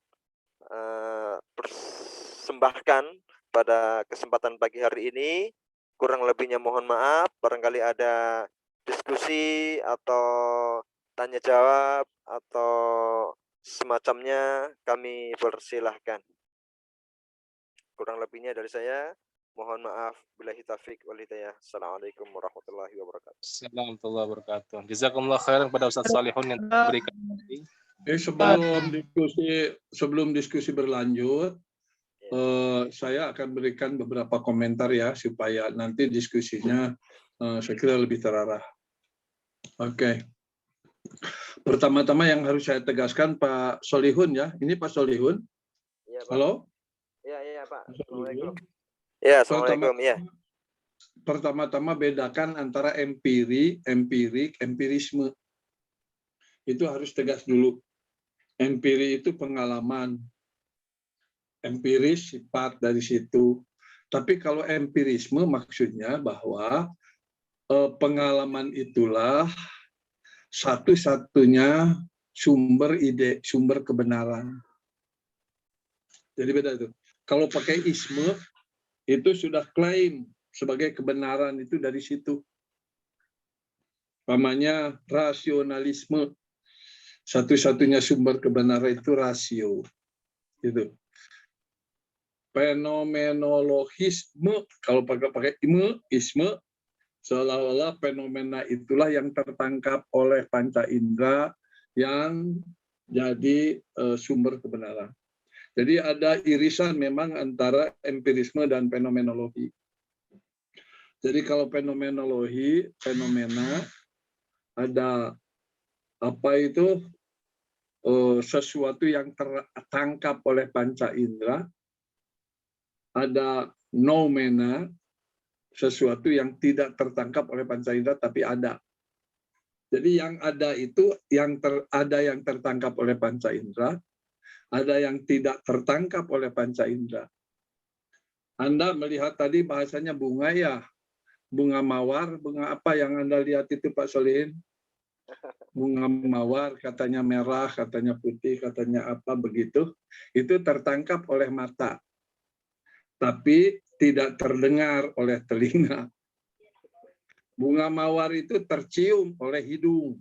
persembahkan pada kesempatan pagi hari ini. Kurang lebihnya mohon maaf, barangkali ada diskusi atau tanya jawab atau semacamnya, kami persilahkan. Kurang lebihnya dari saya, mohon maaf. Billahi taufiq wal hidayah. Assalamualaikum warahmatullahi wabarakatuh. Assalamualaikum warahmatullahi wabarakatuh. Jazakumullah khairan kepada Ustaz Salihun yang memberikan. Sebelum diskusi berlanjut, saya akan berikan beberapa komentar ya supaya nanti diskusinya saya kira lebih terarah. Oke. Pertama-tama yang harus saya tegaskan Pak Solihun ya. Ini Pak Solihun. Ya, Pak. Halo. Ya Pak. Assalamualaikum. Ya, assalamualaikum. Ya. Pertama-tama bedakan antara empirik, empirisme. Itu harus tegas dulu. Empirik itu pengalaman. Empiris sifat dari situ. Tapi kalau empirisme maksudnya bahwa pengalaman itulah satu-satunya sumber ide, sumber kebenaran. Jadi beda itu. Kalau pakai isme, itu sudah klaim sebagai kebenaran itu dari situ. Namanya rasionalisme. Satu-satunya sumber kebenaran itu rasio. Gitu. Fenomenologisme, kalau pakai isme, seolah-olah fenomena itulah yang tertangkap oleh panca indera yang jadi sumber kebenaran. Jadi ada irisan memang antara empirisme dan fenomenologi. Jadi kalau fenomenologi, fenomena ada apa itu sesuatu yang tertangkap oleh panca indera, ada noumena, sesuatu yang tidak tertangkap oleh panca indera tapi ada. Jadi yang ada itu ada yang tertangkap oleh panca indera, ada yang tidak tertangkap oleh panca indera. Anda melihat tadi bahasanya bunga ya, bunga mawar, bunga apa yang Anda lihat itu Pak Solihin? Bunga mawar, katanya merah, katanya putih, katanya apa begitu, itu tertangkap oleh mata, tapi tidak terdengar oleh telinga. Bunga mawar itu tercium oleh hidung,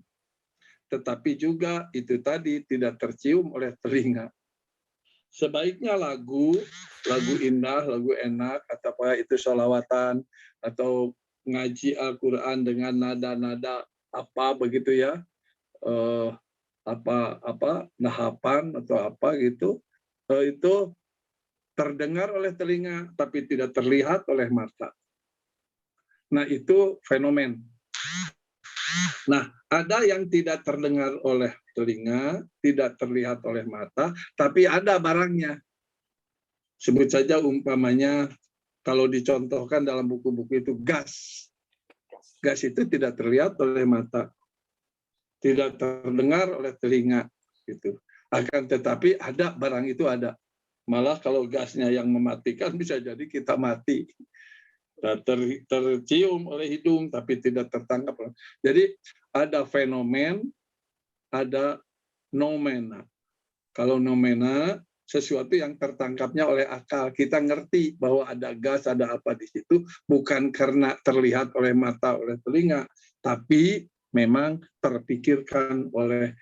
tetapi juga itu tadi tidak tercium oleh telinga. Sebaiknya lagu indah, lagu enak, atau apa itu sholawatan, atau ngaji Al-Quran dengan nada-nada apa begitu ya, nahapan atau apa gitu, itu terdengar oleh telinga tapi tidak terlihat oleh mata. Nah itu fenomen. Nah ada yang tidak terdengar oleh telinga, tidak terlihat oleh mata, tapi ada barangnya. Sebut saja umpamanya kalau dicontohkan dalam buku-buku itu gas. Gas itu tidak terlihat oleh mata, tidak terdengar oleh telinga, gitu. Akan tetapi ada barang itu ada. Malah kalau gasnya yang mematikan bisa jadi kita mati. Tercium oleh hidung tapi tidak tertangkap. Jadi ada fenomen, ada noumena. Kalau noumena sesuatu yang tertangkapnya oleh akal. Kita ngerti bahwa ada gas, ada apa di situ, bukan karena terlihat oleh mata, oleh telinga, tapi memang terpikirkan oleh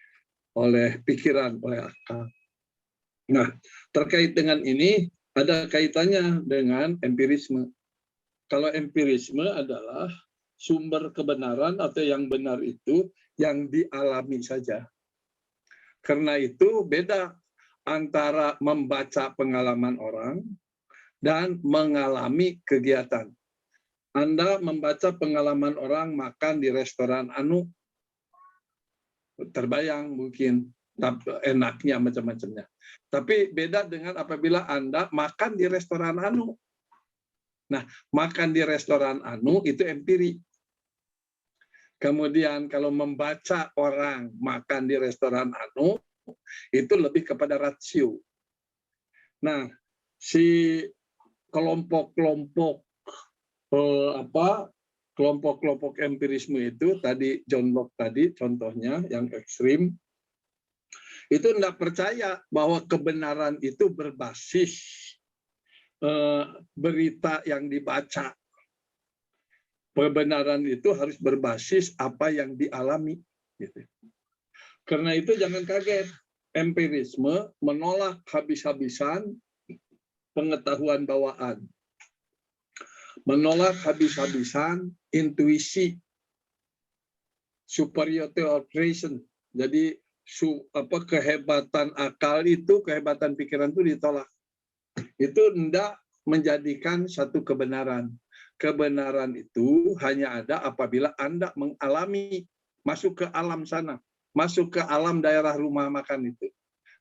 pikiran, oleh akal. Nah, terkait dengan ini, ada kaitannya dengan empirisme. Kalau empirisme adalah sumber kebenaran atau yang benar itu yang dialami saja. Karena itu beda antara membaca pengalaman orang dan mengalami kegiatan. Anda membaca pengalaman orang makan di restoran anu, terbayang mungkin enaknya macam-macamnya. Tapi beda dengan apabila Anda makan di restoran anu. Nah, makan di restoran anu itu empiri. Kemudian kalau membaca orang makan di restoran anu, itu lebih kepada rasio. Nah, si kelompok-kelompok empirisme itu tadi John Locke tadi contohnya yang ekstrim itu tidak percaya bahwa kebenaran itu berbasis berita yang dibaca. Kebenaran itu harus berbasis apa yang dialami. Gitu. Karena itu jangan kaget. Empirisme menolak habis-habisan pengetahuan bawaan. Menolak habis-habisan intuisi. Superiority of reason. Jadi kehebatan akal itu, kehebatan pikiran itu ditolak. Itu tidak menjadikan satu kebenaran. Kebenaran itu hanya ada apabila Anda mengalami, masuk ke alam sana, masuk ke alam daerah rumah makan itu,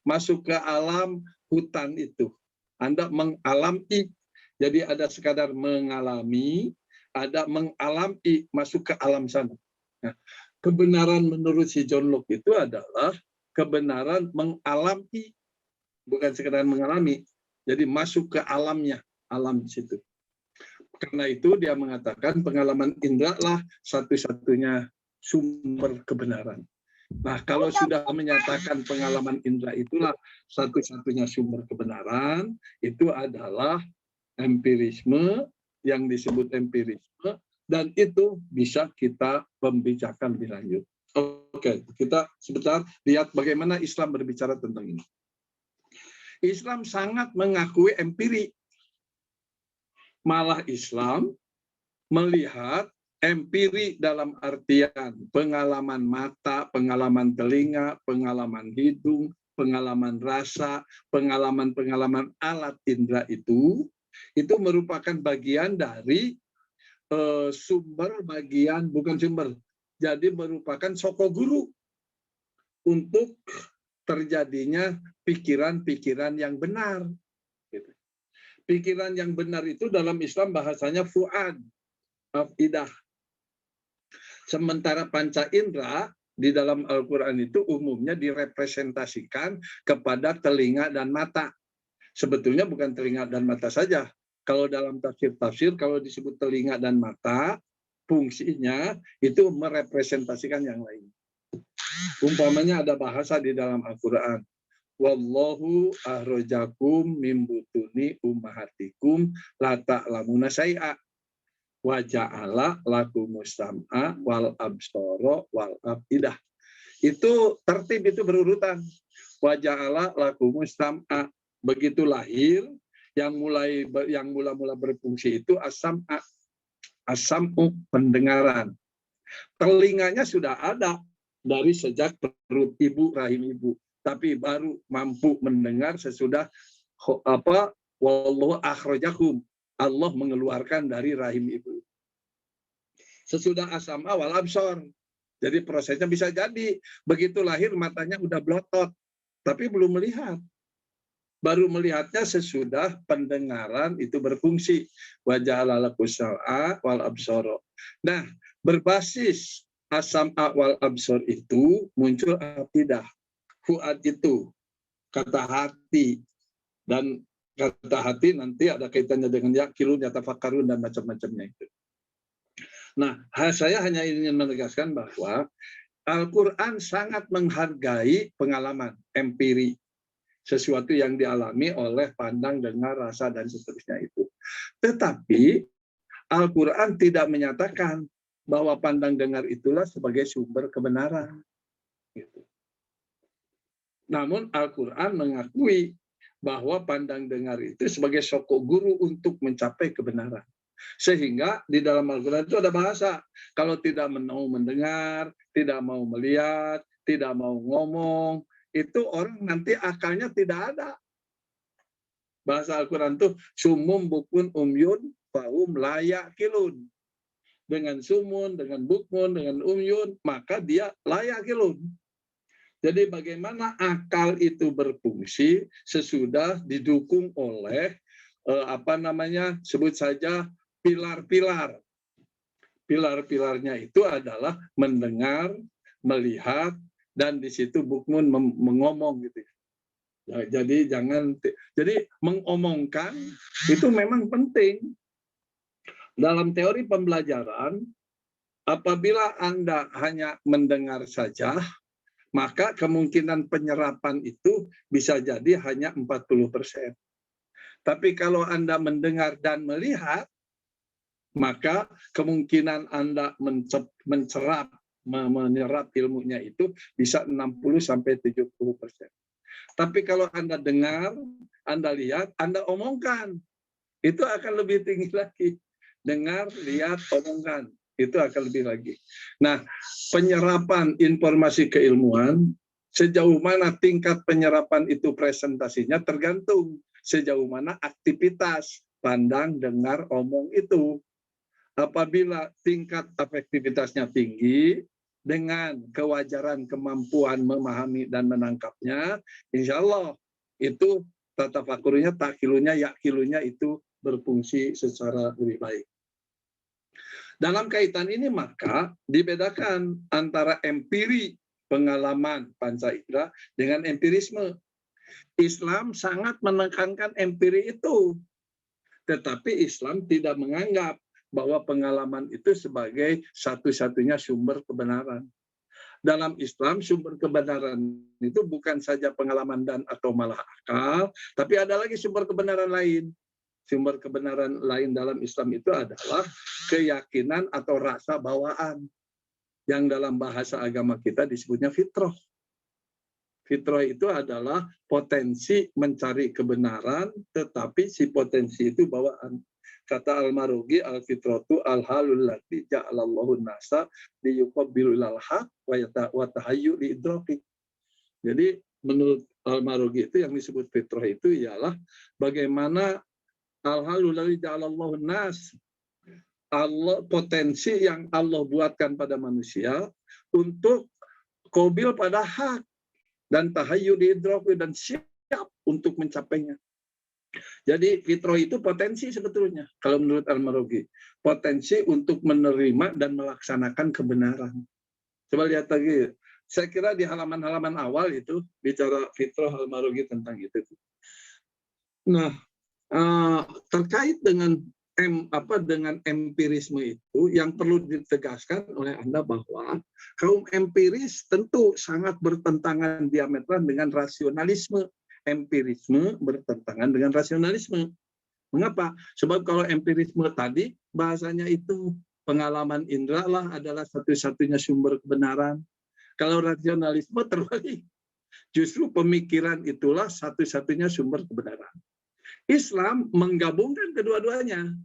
masuk ke alam hutan itu. Anda mengalami, jadi ada sekadar mengalami, ada mengalami, masuk ke alam sana. Nah, kebenaran menurut si John Locke itu adalah kebenaran mengalami, bukan sekadar mengalami. Jadi masuk ke alamnya, alam situ. Karena itu dia mengatakan pengalaman indera lah satu-satunya sumber kebenaran. Nah, kalau sudah menyatakan pengalaman indera itulah satu-satunya sumber kebenaran, itu adalah empirisme, yang disebut empirisme, dan itu bisa kita pembicarakan lebih lanjut. Oke, kita sebentar lihat bagaimana Islam berbicara tentang ini. Islam sangat mengakui empiri. Malah Islam melihat empiri dalam artian pengalaman mata, pengalaman telinga, pengalaman hidung, pengalaman rasa, pengalaman-pengalaman alat indera itu merupakan bagian dari jadi merupakan soko guru untuk terjadinya pikiran-pikiran yang benar. Pikiran yang benar itu dalam Islam bahasanya fuad, afidah. Sementara panca indera di dalam Al-Quran itu umumnya direpresentasikan kepada telinga dan mata. Sebetulnya bukan telinga dan mata saja. Kalau dalam tafsir-tafsir, kalau disebut telinga dan mata, fungsinya itu merepresentasikan yang lain. Umpamanya ada bahasa di dalam Al-Quran. Wallahu ahrojakum min butuni ummahatikum la ta'lamuna syai'a wa ja'ala lakumus sam'a wal absara wal afidah. Itu tertib, itu berurutan. Wa ja'ala lakumus sam'a, begitu lahir yang mula-mula berfungsi itu as-sam'a. As-sam'u, pendengaran. Telinganya sudah ada dari sejak perut ibu, rahim ibu. Tapi baru mampu mendengar sesudah wallahu akhrajakum, Allah mengeluarkan dari rahim ibu. Sesudah as-sam'a wal absar. Jadi prosesnya bisa jadi begitu lahir matanya udah blotot, tapi belum melihat. Baru melihatnya sesudah pendengaran itu berfungsi. Wa ja'ala lakus sam'a wal absara. Nah, berbasis as-sam'a wal absar itu muncul aqidah. Fuad itu kata hati, dan kata hati nanti ada kaitannya dengan yakilun, yatafakkarun, dan macam-macamnya itu. Nah, saya hanya ingin menegaskan bahwa Al-Quran sangat menghargai pengalaman empiri, sesuatu yang dialami oleh pandang, dengar, rasa, dan seterusnya itu. Tetapi Al-Quran tidak menyatakan bahwa pandang dengar itulah sebagai sumber kebenaran. Gitu. Namun Al-Quran mengakui bahwa pandang dengar itu sebagai sokok guru untuk mencapai kebenaran. Sehingga di dalam Al-Quran itu ada bahasa, kalau tidak mau mendengar, tidak mau melihat, tidak mau ngomong, itu orang nanti akalnya tidak ada. Bahasa Al-Quran itu sumum bukun umyun fahum layak kilun. Dengan sumun, dengan bukmun, dengan umyun, maka dia layak kilun. Jadi bagaimana akal itu berfungsi sesudah didukung oleh sebut saja pilar-pilar. Pilar-pilarnya itu adalah mendengar, melihat, dan di situ bukmun mengomong gitu. Ya, jadi mengomongkan itu memang penting. Dalam teori pembelajaran, apabila Anda hanya mendengar saja, maka kemungkinan penyerapan itu bisa jadi hanya 40%. Tapi kalau Anda mendengar dan melihat, maka kemungkinan Anda menyerap ilmunya itu bisa 60-70%. Tapi kalau Anda dengar, Anda lihat, Anda omongkan, itu akan lebih tinggi lagi. Dengar, lihat, omongkan, itu akan lebih lagi. Nah, penyerapan informasi keilmuan, sejauh mana tingkat penyerapan itu presentasinya tergantung sejauh mana aktivitas pandang, dengar, omong itu. Apabila tingkat efektivitasnya tinggi, dengan kewajaran kemampuan memahami dan menangkapnya, insya Allah itu tatafakurnya, takilunya, yakilunya itu berfungsi secara lebih baik. Dalam kaitan ini maka dibedakan antara empiri pengalaman panca indera dengan empirisme. Islam sangat menekankan empiri itu, tetapi Islam tidak menganggap bahwa pengalaman itu sebagai satu-satunya sumber kebenaran. Dalam Islam, sumber kebenaran itu bukan saja pengalaman dan atau malah akal, tapi ada lagi sumber kebenaran lain. Sumber kebenaran lain dalam Islam itu adalah keyakinan atau rasa bawaan, yang dalam bahasa agama kita disebutnya fitrah. Fitrah itu adalah potensi mencari kebenaran, tetapi si potensi itu bawaan. Kata Al-Marugi, al-fitratu al-halul lati ja'alallahu nasa liyuqabbilu ilal haq wa tahayyu liidraki. Jadi menurut Al-Marugi itu yang disebut fitrah itu ialah bagaimana al-halul lati ja'alallahu nas, Allah, potensi yang Allah buatkan pada manusia untuk qabil pada hak dan tahayyu liidraki, dan siap untuk mencapainya. Jadi fitrah itu potensi sebetulnya, kalau menurut Al-Marugi. Potensi untuk menerima dan melaksanakan kebenaran. Coba lihat lagi. Saya kira di halaman-halaman awal itu bicara fitrah Al-Marugi tentang itu. Nah, terkait dengan empirisme itu, yang perlu ditegaskan oleh Anda bahwa kaum empiris tentu sangat bertentangan diametral dengan rasionalisme. Empirisme bertentangan dengan rasionalisme. Mengapa? Sebab kalau empirisme tadi bahasanya itu pengalaman indera lah adalah satu-satunya sumber kebenaran. Kalau rasionalisme terbalik. Justru pemikiran itulah satu-satunya sumber kebenaran. Islam menggabungkan kedua-duanya.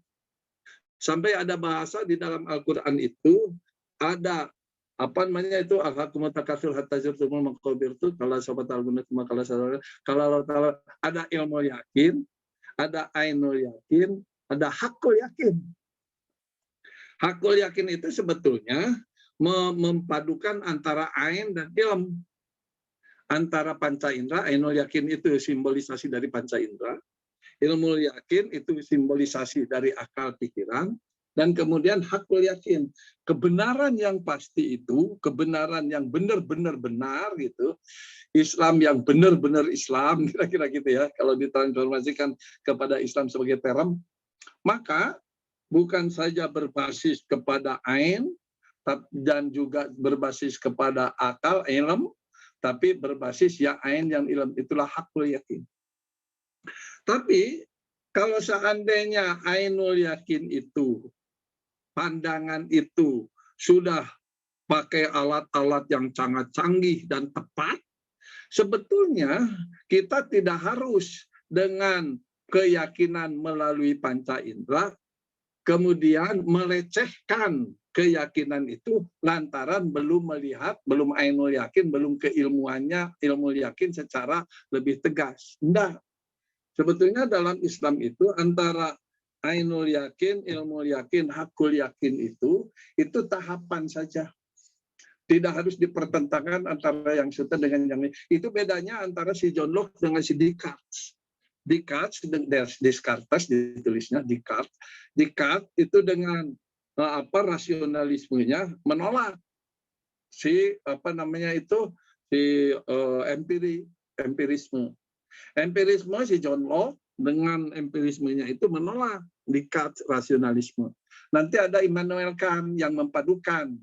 Sampai ada bahasa di dalam Al-Quran itu, ada apa namanya itu, kalau ada ilmu yakin, ada ainul yakin, ada hakul yakin. Hakul yakin itu sebetulnya memadukan antara ain dan ilm. Antara panca indera, ainul yakin itu simbolisasi dari panca indera, ilmu yakin itu simbolisasi dari akal pikiran, dan kemudian hakul yakin, kebenaran yang pasti itu, kebenaran yang benar-benar benar gitu, Islam yang benar-benar Islam, kira-kira gitu ya, kalau ditransformasikan kepada Islam sebagai term, maka bukan saja berbasis kepada ain, dan juga berbasis kepada akal, ilm, tapi berbasis ya ain yang ilm, itulah hakul yakin. Tapi kalau seandainya ainul yakin itu, pandangan itu sudah pakai alat-alat yang sangat canggih dan tepat, sebetulnya kita tidak harus dengan keyakinan melalui panca indera kemudian melecehkan keyakinan itu lantaran belum melihat, belum ainul yakin, belum keilmuannya, ilmu yakin secara lebih tegas. Tidak. Sebetulnya dalam Islam itu antara ainul yakin, ilmu yakin, hakul yakin itu tahapan saja. Tidak harus dipertentangkan antara yang satu dengan yang lain. Itu bedanya antara si John Locke dengan si Descartes. Descartes ditulisnya Descartes. Descartes itu dengan rasionalismenya menolak si empirisme. Empirisme si John Locke dengan empirismenya itu menolak Descartes rasionalisme. Nanti ada Immanuel Kant yang memadukan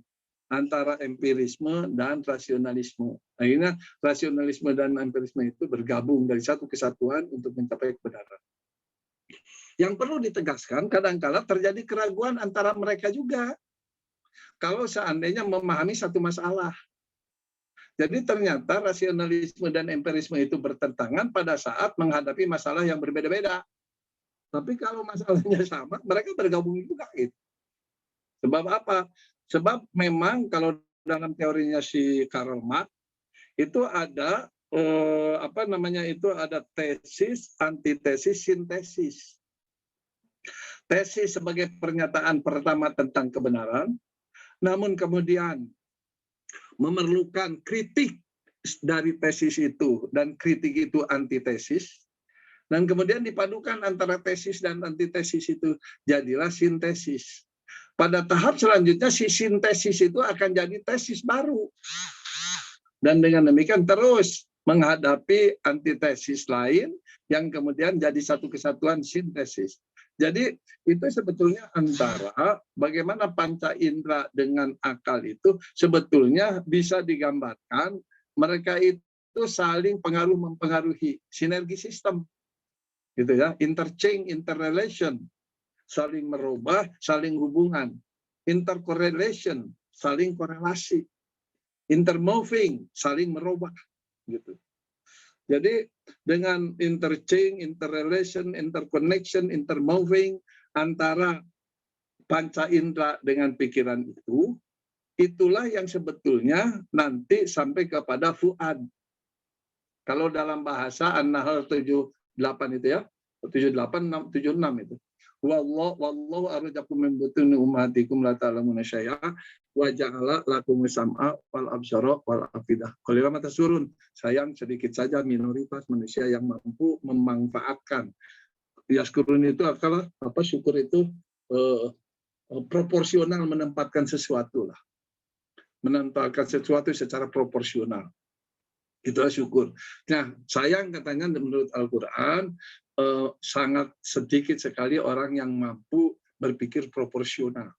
antara empirisme dan rasionalisme. Akhirnya rasionalisme dan empirisme itu bergabung dari satu kesatuan untuk mencapai kebenaran. Yang perlu ditegaskan, kadang-kala terjadi keraguan antara mereka juga. Kalau seandainya memahami satu masalah. Jadi ternyata rasionalisme dan empirisme itu bertentangan pada saat menghadapi masalah yang berbeda-beda. Tapi kalau masalahnya sama, mereka bergabung juga gitu. Sebab apa? Sebab memang kalau dalam teorinya si Karl Marx itu ada ada tesis, antitesis, sintesis. Tesis sebagai pernyataan pertama tentang kebenaran, namun kemudian memerlukan kritik dari tesis itu, dan kritik itu antitesis, dan kemudian dipadukan antara tesis dan antitesis itu, jadilah sintesis. Pada tahap selanjutnya si sintesis itu akan jadi tesis baru. Dan dengan demikian terus menghadapi antitesis lain yang kemudian jadi satu kesatuan sintesis. Jadi itu sebetulnya antara bagaimana panca indera dengan akal itu sebetulnya bisa digambarkan mereka itu saling pengaruh mempengaruhi, sinergi sistem. Gitu ya, interchange, interrelation, saling merubah, saling hubungan, intercorrelation, saling korelasi, intermoving, saling merubah, gitu. Jadi dengan interchange, interrelation, interconnection, intermoving antara panca indera dengan pikiran itu, itulah yang sebetulnya nanti sampai kepada fuad. Kalau dalam bahasa An-Nahl 78 itu ya, 78, 76 itu. Wallahu arjakum min butuni ummatikum la ta'lamuna syai'a wa ja'ala lakum sam'a wal absara wal afidah. Qalilan ma tasurun. Sayang sedikit saja minoritas manusia yang mampu memanfaatkan. Yaskurun itu adalah syukur itu proporsional menempatkan sesuatu lah. Menempatkan sesuatu secara proporsional. Itulah syukur. Nah, sayang katanya menurut Al-Qur'an sangat sedikit sekali orang yang mampu berpikir proporsional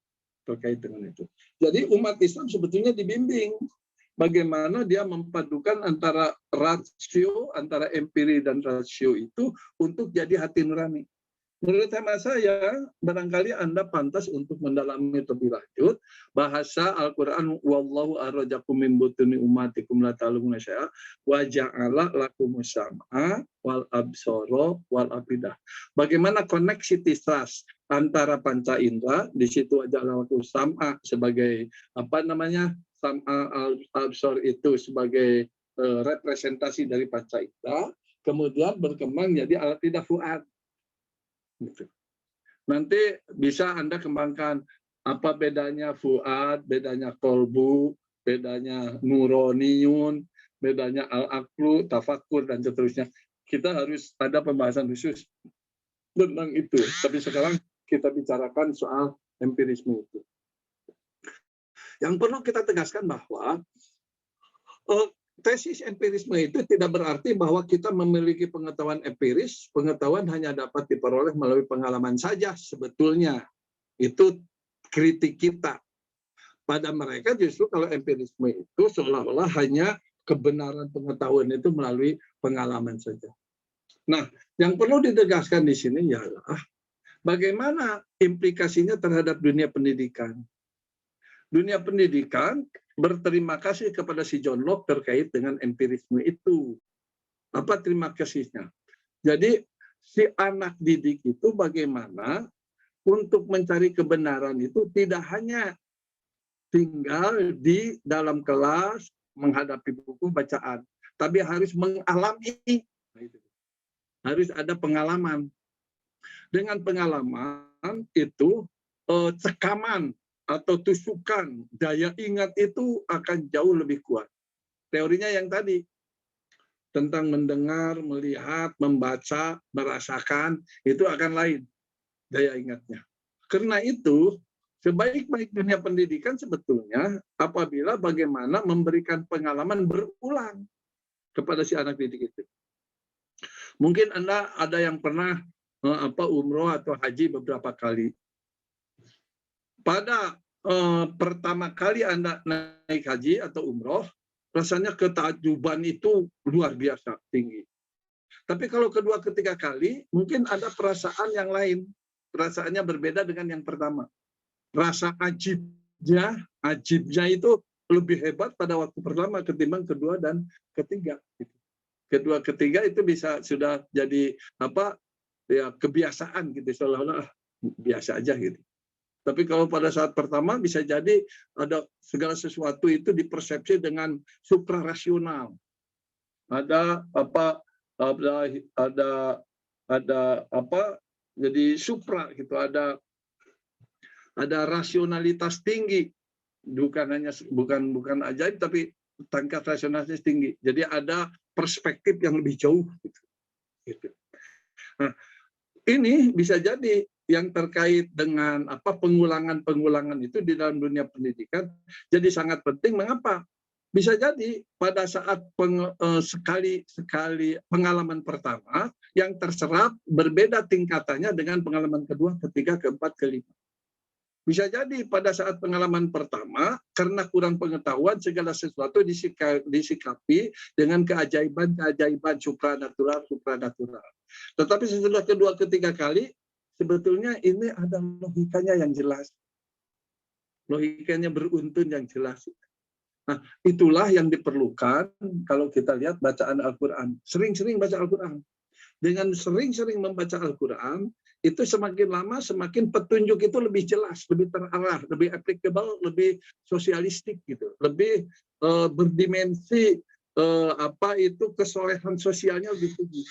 terkait dengan itu. Jadi umat Islam sebetulnya dibimbing bagaimana dia mempadukan antara rasio, antara empiri dan rasio itu untuk jadi hati nurani. Menurut hemat saya, barangkali Anda pantas untuk mendalami lebih lanjut bahasa Al-Quran, wallahu arjakum min butuni ummatikum la ta'lamuna syai'a wa ja'ala lakumus sam'a wal absara wal afidah. Bagaimana koneksitas antara panca indera, di situ ja'ala lakumus sam'a sebagai sam'a al-absar itu sebagai representasi dari panca indera, kemudian berkembang jadi al-afidah fuad. Gitu. Nanti bisa Anda kembangkan apa bedanya fuad, bedanya kolbu, bedanya nuroniyun, bedanya al-aqlu, tafakur, dan seterusnya. Kita harus ada pembahasan khusus tentang itu. Tapi sekarang kita bicarakan soal empirisme itu. Yang perlu kita tegaskan bahwa tesis empirisme itu tidak berarti bahwa kita memiliki pengetahuan empiris, pengetahuan hanya dapat diperoleh melalui pengalaman saja sebetulnya. Itu kritik kita. Pada mereka justru kalau empirisme itu seolah-olah hanya kebenaran pengetahuan itu melalui pengalaman saja. Nah, yang perlu ditegaskan di sini ialah bagaimana implikasinya terhadap dunia pendidikan. Dunia pendidikan berterima kasih kepada si John Locke terkait dengan empirisme itu. Apa terima kasihnya? Jadi si anak didik itu bagaimana untuk mencari kebenaran itu tidak hanya tinggal di dalam kelas menghadapi buku bacaan, tapi harus mengalami. Harus ada pengalaman. Dengan pengalaman itu cekaman atau tusukan, daya ingat itu akan jauh lebih kuat. Teorinya yang tadi, tentang mendengar, melihat, membaca, merasakan, itu akan lain daya ingatnya. Karena itu, sebaik-baik dunia pendidikan sebetulnya apabila bagaimana memberikan pengalaman berulang kepada si anak didik itu. Mungkin Anda ada yang pernah umroh atau haji beberapa kali. Pada pertama kali Anda naik haji atau umroh, rasanya ketakjuban itu luar biasa tinggi. Tapi kalau kedua ketiga kali mungkin ada perasaan yang lain, perasaannya berbeda dengan yang pertama. Rasa ajibnya itu lebih hebat pada waktu pertama ketimbang kedua dan ketiga. Kedua ketiga itu bisa sudah jadi kebiasaan gitu, seolah-olah biasa aja gitu. Tapi kalau pada saat pertama bisa jadi ada segala sesuatu itu dipersepsi dengan suprarasional. Ada jadi supra gitu, ada rasionalitas tinggi, bukan ajaib tapi tingkat rasionalitas tinggi. Jadi ada perspektif yang lebih jauh gitu. Nah, ini bisa jadi yang terkait dengan pengulangan itu di dalam dunia pendidikan jadi sangat penting. Mengapa? Bisa jadi pada saat sekali pengalaman pertama yang terserap berbeda tingkatannya dengan pengalaman kedua, ketiga, keempat, kelima. Bisa jadi pada saat pengalaman pertama, karena kurang pengetahuan, segala sesuatu disikapi dengan keajaiban supranatural. Tetapi setelah kedua, ketiga kali, sebetulnya ini ada logikanya yang jelas. Logikanya beruntun yang jelas. Nah, itulah yang diperlukan kalau kita lihat bacaan Al-Quran. Sering-sering baca Al-Quran. Dengan sering-sering membaca Al-Quran, itu semakin lama semakin petunjuk itu lebih jelas, lebih terarah, lebih applicable, lebih sosialistik gitu, lebih berdimensi kesolehan sosialnya lebih tinggi.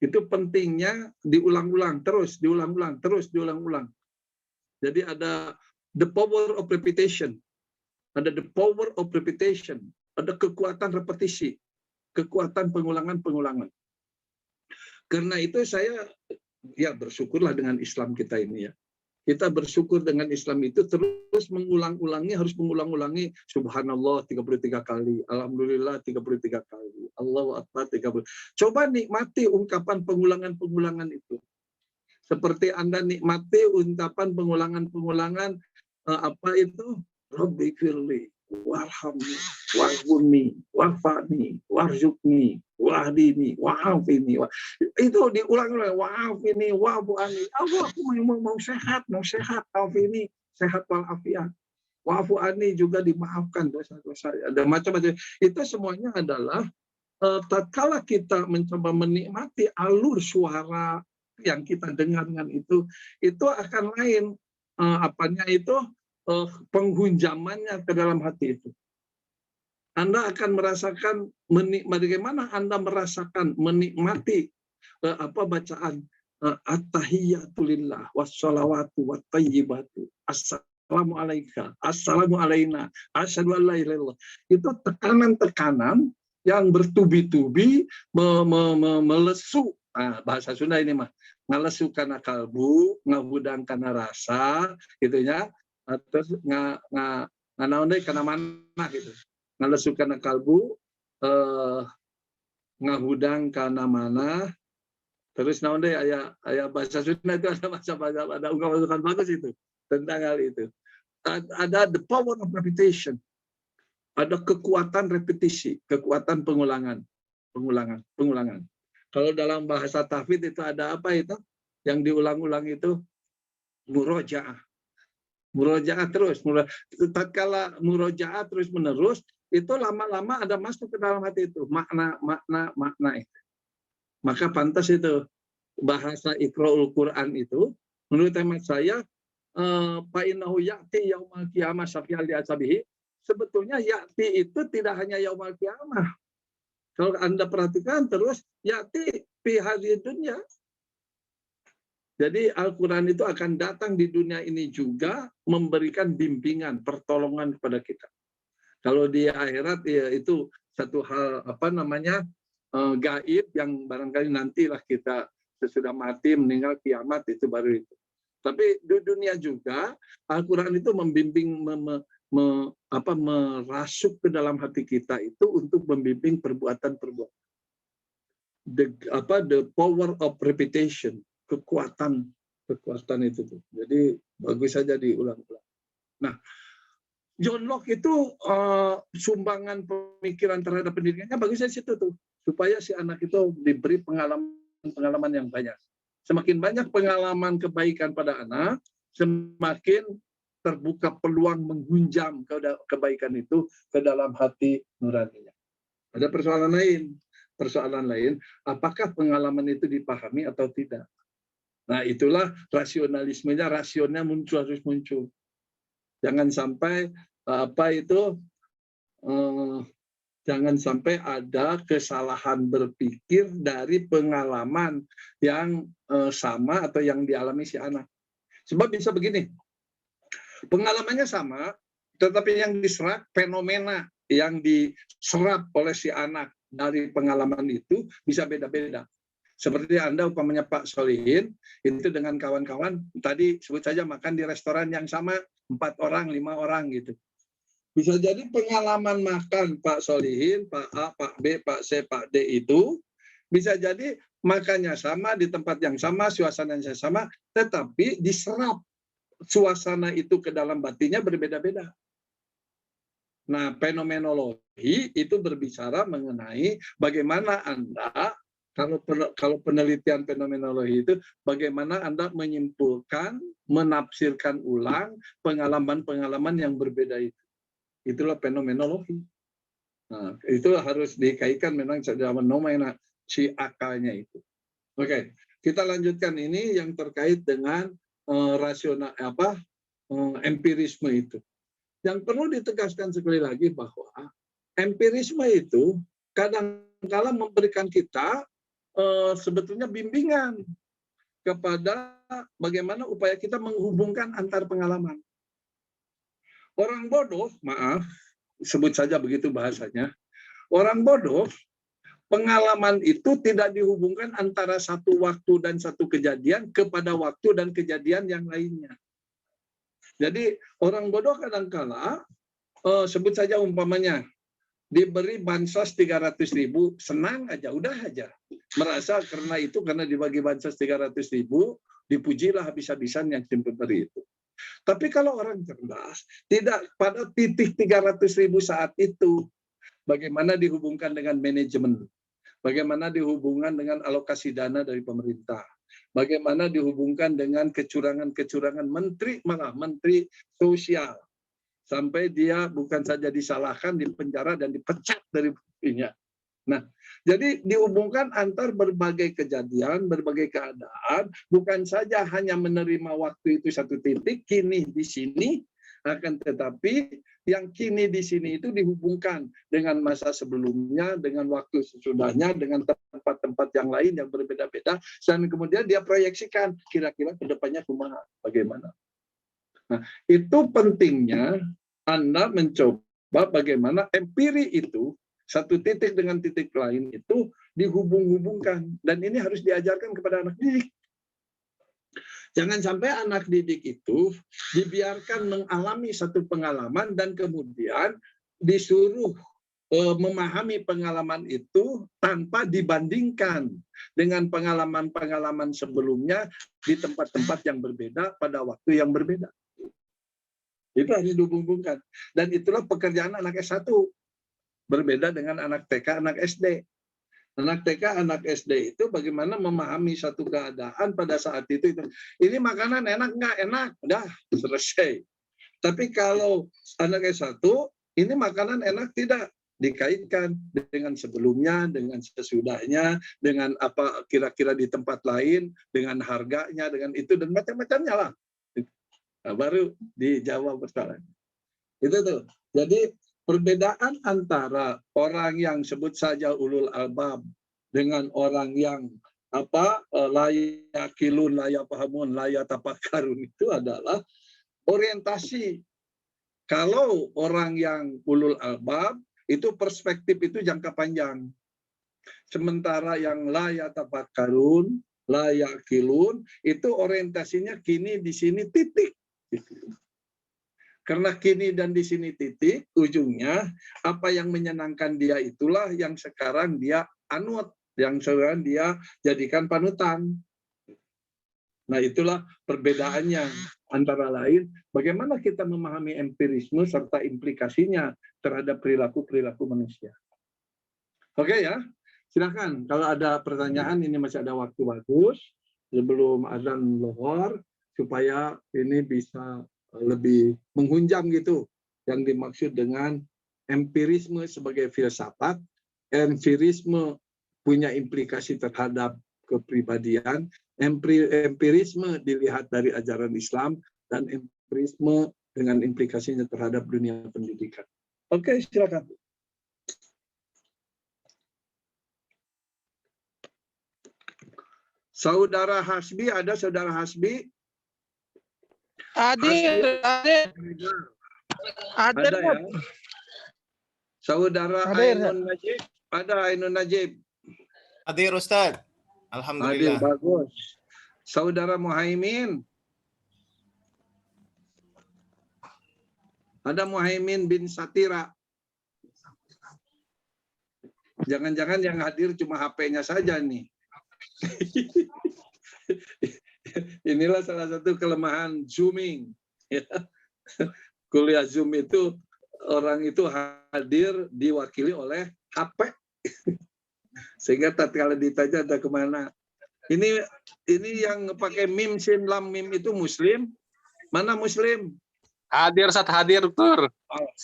Itu pentingnya diulang-ulang terus. Jadi ada the power of repetition, ada kekuatan repetisi, kekuatan pengulangan. Karena itu saya bersyukurlah dengan Islam kita ini ya. Kita bersyukur dengan Islam itu terus harus mengulang-ulangi subhanallah 33 kali, alhamdulillah 33 kali, Allahu Akbar 30. Coba nikmati ungkapan pengulangan itu. Seperti Anda nikmati ungkapan pengulangan Rabbi firli, warhamni, warhumni, warfani, warzuqni, wahdini, wa'afini. Itu diulang-ulang, wa'afini, wa'fu'ani. Allah, aku mau sehat, afini, sehat walafiat. Wa'fu'ani juga dimaafkan dosa-dosa. Ada macam-macam. Itu semuanya adalah tatkala kita mencoba menikmati alur suara yang kita dengarkan itu akan lain penghunjamannya ke dalam hati itu. Anda akan merasakan bagaimana Anda menikmati bacaan at-tahiyyatulillah wassalawatu wattayyibatu assalamu alayka assalamu alayna asyhadu an la ilaha illallah. Itu tekanan-tekanan yang bertubi-tubi melesu. Bahasa Sunda ini mah ngalesu kana kalbu, ngahudang kana rasa gitu ya. Terus nganaonde kana mana gitu. Ngalesu kana kalbu, ngahudang kana mana. Terus naonde aya bahasa Sunda itu ada ungkapan bagus itu tentang hal itu. Ada the power of repetition. Ada kekuatan repetisi, kekuatan pengulangan. Kalau dalam bahasa tahfidz itu ada apa itu? Yang diulang-ulang itu murojaah. Murojaah terus. Tatkala murojaah terus-menerus, itu lama-lama ada masuk ke dalam hati itu. Makna itu. Maka pantas itu bahasa Iqra'ul Quran itu, menurut hemat saya, fa'innahu ya'ti yaumal qiyamah syafi'an li ashabihi. Sebetulnya ya'ti itu tidak hanya yaumal qiyamah. Kalau Anda perhatikan terus, ya'ti fi hadhid dunya. Jadi Al-Quran itu akan datang di dunia ini juga memberikan bimbingan, pertolongan kepada kita. Kalau di akhirat ya itu satu hal gaib yang barangkali nantilah kita sesudah mati meninggal kiamat itu baru itu. Tapi di dunia juga Al-Quran itu membimbing merasuk ke dalam hati kita itu untuk membimbing perbuatan-perbuatan. The power of repetition, kekuatan itu tuh. Jadi bagus saja diulang-ulang. Nah, John Locke itu sumbangan pemikiran terhadap pendidikannya bagus di situ tuh. supaya si anak itu diberi pengalaman yang banyak. Semakin banyak pengalaman kebaikan pada anak, semakin terbuka peluang menghunjam kebaikan itu ke dalam hati nuraninya. Ada persoalan lain, apakah pengalaman itu dipahami atau tidak? Nah, itulah rasionalismenya, rasionnya harus muncul. Jangan sampai jangan sampai ada kesalahan berpikir dari pengalaman yang sama atau yang dialami si anak. Sebab bisa begini, pengalamannya sama, tetapi yang diserap, fenomena yang diserap oleh si anak dari pengalaman itu bisa beda-beda. Seperti Anda umpamanya Pak Solihin, itu dengan kawan-kawan, tadi sebut saja makan di restoran yang sama, 4 orang, 5 orang gitu. Bisa jadi pengalaman makan Pak Solihin, Pak A, Pak B, Pak C, Pak D itu, bisa jadi makannya sama, di tempat yang sama, suasananya sama, tetapi diserap suasana itu ke dalam batinnya berbeda-beda. Nah, fenomenologi itu berbicara mengenai bagaimana Anda, kalau penelitian fenomenologi itu, bagaimana Anda menyimpulkan, menafsirkan ulang pengalaman-pengalaman yang berbeda itu. Itulah fenomenologi. Nah, itu harus dikaitkan memang fenomena si akalnya itu. Oke, kita lanjutkan ini yang terkait dengan rasional empirisme itu. Yang perlu ditegaskan sekali lagi bahwa empirisme itu kadang-kala memberikan kita sebetulnya bimbingan kepada bagaimana upaya kita menghubungkan antar pengalaman. Orang bodoh, maaf, sebut saja begitu bahasanya, orang bodoh, pengalaman itu tidak dihubungkan antara satu waktu dan satu kejadian kepada waktu dan kejadian yang lainnya. Jadi orang bodoh kadang-kala sebut saja umpamanya diberi bansos 300.000, senang aja, udah aja. Merasa karena dibagi bansos 300.000, dipujilah habis-habisan yang diberi itu. Tapi kalau orang cerdas, tidak pada titik 300.000 saat itu, bagaimana dihubungkan dengan manajemen, bagaimana dihubungkan dengan alokasi dana dari pemerintah, bagaimana dihubungkan dengan kecurangan-kecurangan menteri, malah menteri sosial. Sampai dia bukan saja disalahkan, dipenjara, dan dipecat dari buktinya. Nah, jadi dihubungkan antar berbagai kejadian, berbagai keadaan, bukan saja hanya menerima waktu itu satu titik, kini di sini, akan tetapi yang kini di sini itu dihubungkan dengan masa sebelumnya, dengan waktu sesudahnya, dengan tempat-tempat yang lain yang berbeda-beda, dan kemudian dia proyeksikan kira-kira ke depannya bagaimana. Nah, itu pentingnya Anda mencoba bagaimana empiri itu, satu titik dengan titik lain itu dihubung-hubungkan. Dan ini harus diajarkan kepada anak didik. Jangan sampai anak didik itu dibiarkan mengalami satu pengalaman dan kemudian disuruh memahami pengalaman itu tanpa dibandingkan dengan pengalaman-pengalaman sebelumnya di tempat-tempat yang berbeda pada waktu yang berbeda. Itu harus dihubung-hubungkan. Dan itulah pekerjaan anak S1. Berbeda dengan anak TK, anak SD. Anak TK, anak SD itu bagaimana memahami satu keadaan pada saat itu. Ini makanan enak nggak? Enak. Udah, selesai. Tapi kalau anak S1, ini makanan enak tidak? Dikaitkan dengan sebelumnya, dengan sesudahnya, dengan apa kira-kira di tempat lain, dengan harganya, dengan itu, dan macam-macamnya lah. Nah, baru dijawab persoalan. Itu tuh. Jadi perbedaan antara orang yang sebut saja ulul albab dengan orang yang layakilun, layapahamun, layatafakkarun itu adalah orientasi. Kalau orang yang ulul albab itu perspektif itu jangka panjang. Sementara yang layatafakkarun, layakilun itu orientasinya kini di sini titik. Karena kini dan di sini titik, ujungnya apa yang menyenangkan dia itulah yang sekarang dia anut, yang sekarang dia jadikan panutan. Nah, itulah perbedaannya antara lain bagaimana kita memahami empirisme serta implikasinya terhadap perilaku-perilaku manusia. Oke ya, Silakan kalau ada pertanyaan, ini masih ada waktu bagus sebelum azan lohor supaya ini bisa lebih menghunjam gitu yang dimaksud dengan empirisme sebagai filsafat. Empirisme punya implikasi terhadap kepribadian, empirisme dilihat dari ajaran Islam, dan empirisme dengan implikasinya terhadap dunia pendidikan. Oke, silakan. Saudara Hasbi, ada saudara Hasbi? Ada ya. Saudara Hadir. Ainun Najib, ada Ainun Najib. Hadir Ustaz. Hadir, Alhamdulillah. bagus. Saudara Muhaimin. Ada Muhaimin bin Satira. Jangan-jangan yang hadir cuma HP-nya saja nih. Inilah salah satu kelemahan Zooming. Kuliah Zoom itu orang itu hadir diwakili oleh HP. Sehingga tatkala ditanya ada kemana. Ini yang pakai mim sin lam mim itu Muslim. Mana Muslim? Hadir, Ustaz, hadir, Tur.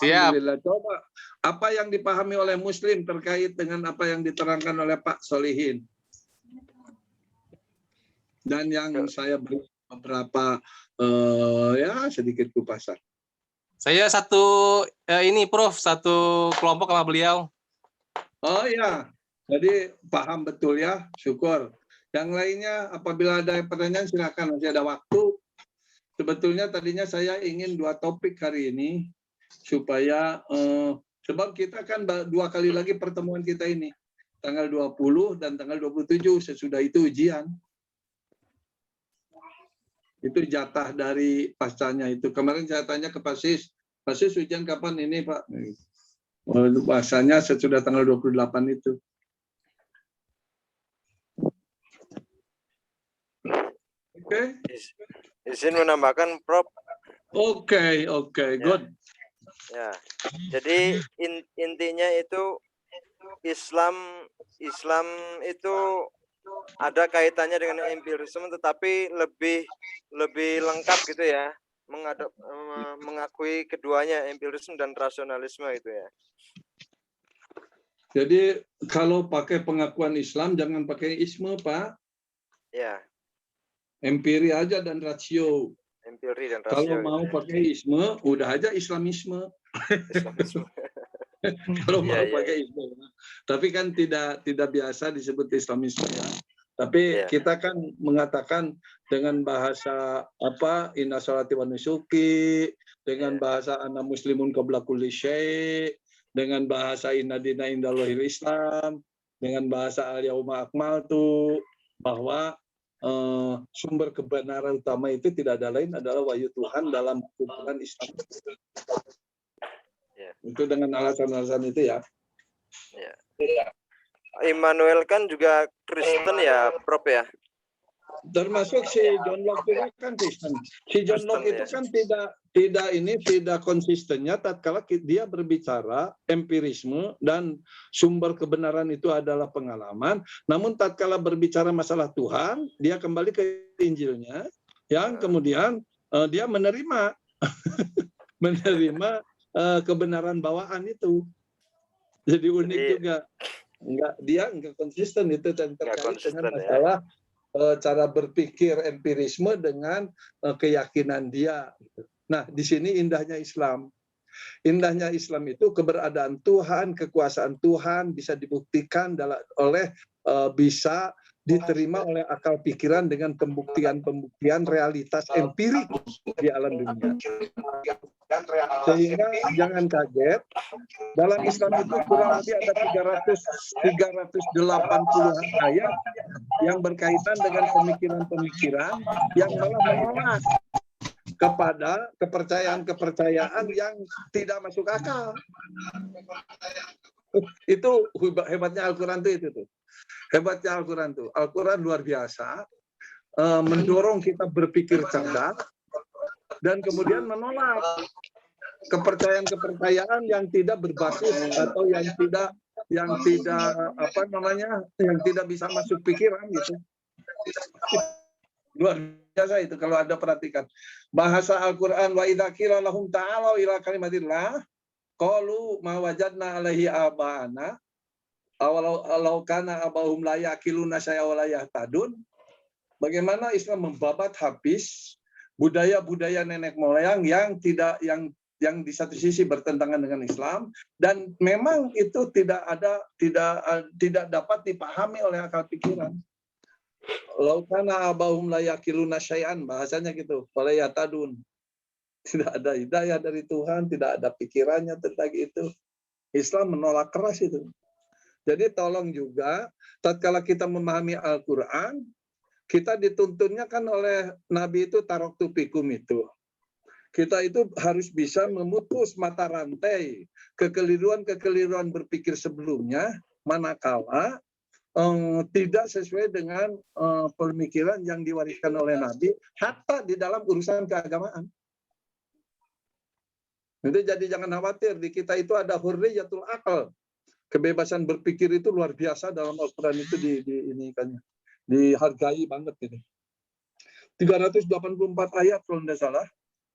Siap. Alhamdulillah. Coba apa yang dipahami oleh Muslim terkait dengan apa yang diterangkan oleh Pak Solihin. Dan yang saya beri beberapa ya sedikit kupasan. Saya satu ini Prof, satu kelompok sama beliau. Oh ya, jadi paham betul ya, syukur. Yang lainnya apabila ada pertanyaan silakan, masih ada waktu. Sebetulnya tadinya saya ingin 2 topik hari ini supaya sebab kita kan 2 kali lagi pertemuan kita ini, tanggal 20 dan tanggal 27, sesudah itu ujian. Itu jatah dari pascanya itu. Kemarin saya tanya ke Pak Sis ujian kapan ini Pak? Bahasanya sesudah tanggal 28 itu. Oke. Izin menambahkan, Prof. Oke, good. Ya. Jadi intinya itu Islam itu ada kaitannya dengan empirisme, tetapi lebih lengkap gitu ya, mengakui keduanya, empirisme dan rasionalisme itu ya. Jadi kalau pakai pengakuan Islam jangan pakai isme, Pak. Ya. Empiri aja dan rasio. Empiri dan rasio. Kalau mau pakai isme, udah aja Islamisme. Kalau mau pakai isme. Tapi kan tidak biasa disebut Islamisme ya. Tapi kita kan mengatakan dengan bahasa apa, inna sholati wa nusuki, dengan bahasa ana muslimun qabla kulli syai', dengan bahasa inna dina indallahil Islam, dengan bahasa al yauma akmaltu, bahwa sumber kebenaran utama itu tidak ada lain adalah wahyu Tuhan dalam kumpulan Islam. Itu dengan alasan-alasan itu ya. Immanuel kan juga Kristen ya, Prof ya. Termasuk si John Locke juga kan Kristen. Si John Locke itu kan tidak konsistennya tatkala dia berbicara empirisme dan sumber kebenaran itu adalah pengalaman. Namun tatkala berbicara masalah Tuhan, dia kembali ke Injilnya, yang kemudian dia menerima kebenaran bawaan itu. Jadi unik juga. Dia enggak konsisten itu terkait dengan masalah cara berpikir empirisme dengan keyakinan dia. Nah, di sini indahnya Islam. Indahnya Islam itu keberadaan Tuhan, kekuasaan Tuhan bisa dibuktikan bisa diterima oleh akal pikiran dengan pembuktian realitas empirik di alam dunia. Sehingga jangan kaget, dalam Islam itu kurang lebih ada 380-an ayat yang berkaitan dengan pemikiran-pemikiran yang malah menolak kepada kepercayaan yang tidak masuk akal. Itu hebatnya Al-Quran itu. Hebatnya Al-Quran itu. Al-Quran luar biasa, mendorong kita berpikir cerdas dan kemudian menolak kepercayaan yang tidak berbasis atau yang tidak yang tidak apa namanya, yang tidak bisa masuk pikiran gitu. Luar biasa itu kalau Anda perhatikan. Bahasa Al-Qur'an, wa idza qila lahum ta'alu ila kalimatillah qalu ma wajadna alaihi abana awalau kana abahum la yaqiluna syai'a wa la yahtadun. Bagaimana Islam membabat habis budaya-budaya nenek moyang yang di satu sisi bertentangan dengan Islam, dan memang itu tidak dapat dipahami oleh akal pikiran. Laukana abahum la yaqiluna syai'an, bahasanya gitu, wala yahtadun. Tidak ada hidayah dari Tuhan, tidak ada pikirannya tentang itu. Islam menolak keras itu. Jadi tolong juga tatkala kita memahami Al-Qur'an, kita dituntunnya kan oleh Nabi itu taroktu fikum itu. Kita itu harus bisa memutus mata rantai kekeliruan-kekeliruan berpikir sebelumnya, manakala tidak sesuai dengan pemikiran yang diwariskan oleh Nabi, hatta di dalam urusan keagamaan. Jadi jangan khawatir, di kita itu ada hurriyatul akal. Kebebasan berpikir itu luar biasa dalam Al-Quran itu dihargai banget gitu. 384 ayat kalau tidak salah.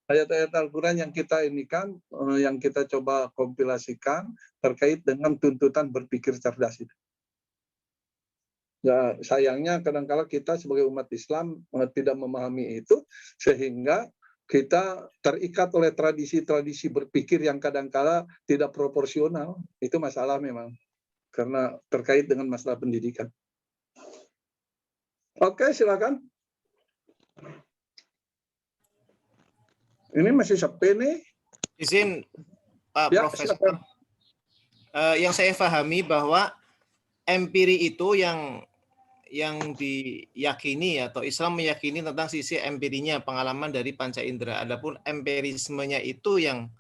Ayat-ayat Al-Quran yang kita yang kita coba kompilasikan terkait dengan tuntutan berpikir cerdas itu. Ya, sayangnya kadang-kala kita sebagai umat Islam tidak memahami itu, sehingga kita terikat oleh tradisi-tradisi berpikir yang kadang-kala tidak proporsional. Itu masalah memang, karena terkait dengan masalah pendidikan. Oke, silakan. Ini masih sepi nih. Izin Pak Ya, Profesor. silakan. Yang saya pahami bahwa empiri itu yang diyakini atau Islam meyakini tentang sisi empirinya, pengalaman dari panca indera. Adapun empirismenya itu yang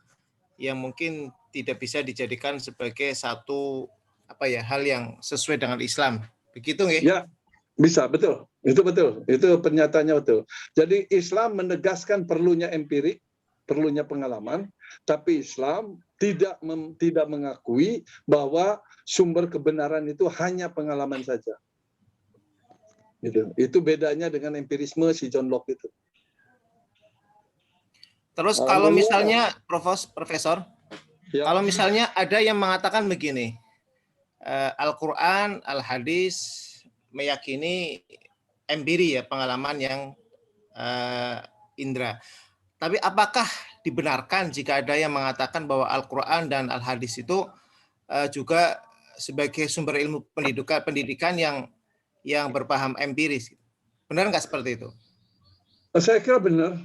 mungkin tidak bisa dijadikan sebagai satu hal yang sesuai dengan Islam. Begitu nggih? Ya, bisa, betul. Itu betul. Itu pernyataannya betul. Jadi Islam menegaskan perlunya empirik, perlunya pengalaman, tapi Islam tidak mengakui bahwa sumber kebenaran itu hanya pengalaman saja. Itu bedanya dengan empirisme si John Locke itu. Terus kalau misalnya Profesor, ya. Kalau misalnya ada yang mengatakan begini, Al-Quran, Al-Hadis meyakini empiri ya, pengalaman yang indera. Tapi apakah dibenarkan jika ada yang mengatakan bahwa Al-Quran dan Al-Hadis itu juga sebagai sumber ilmu pendidikan yang berpaham empiris? Benar nggak seperti itu? Saya kira benar,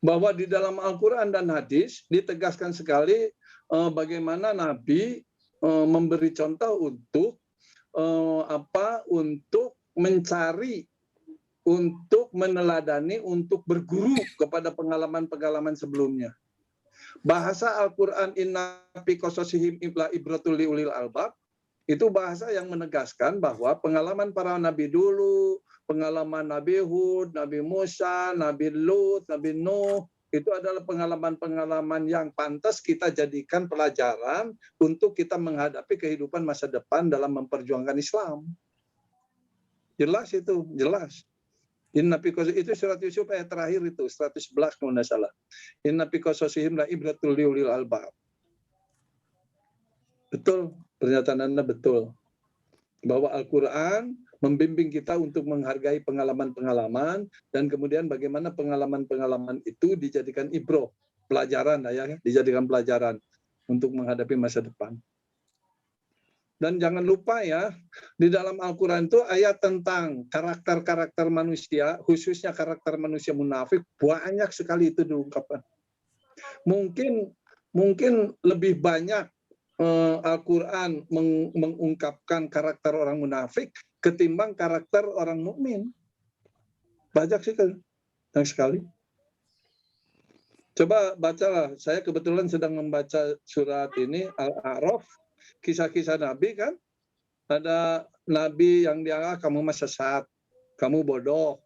bahwa di dalam Al-Quran dan Hadis ditegaskan sekali bagaimana Nabi memberi contoh untuk untuk mencari, untuk meneladani, untuk berguru kepada pengalaman-pengalaman sebelumnya. Bahasa Al-Quran inna fi qasasihim ibratul liulil albab, itu bahasa yang menegaskan bahwa pengalaman para nabi dulu, pengalaman Nabi Hud, Nabi Musa, Nabi Lut, Nabi Nuh, itu adalah pengalaman-pengalaman yang pantas kita jadikan pelajaran untuk kita menghadapi kehidupan masa depan dalam memperjuangkan Islam. Jelas itu, jelas. Inna fi qasasihim, itu surat Yusuf ayat terakhir itu, 111 kalau tidak salah. Inna fi qasasihim la ibratul liulil albab. Betul, pernyataan Anda betul. Bahwa Al-Quran membimbing kita untuk menghargai pengalaman-pengalaman, dan kemudian bagaimana pengalaman-pengalaman itu dijadikan ibroh, pelajaran, dijadikan pelajaran untuk menghadapi masa depan. Dan jangan lupa ya, di dalam Al-Quran itu ayat tentang karakter-karakter manusia, khususnya karakter manusia munafik, banyak sekali itu diungkapkan. Mungkin lebih banyak Al-Quran mengungkapkan karakter orang munafik ketimbang karakter orang mukmin. Banyak sekali. Coba bacalah. Saya kebetulan sedang membaca surat ini Al-A'raf, kisah-kisah Nabi kan. Ada Nabi yang dianggap kamu mah sesat, kamu bodoh,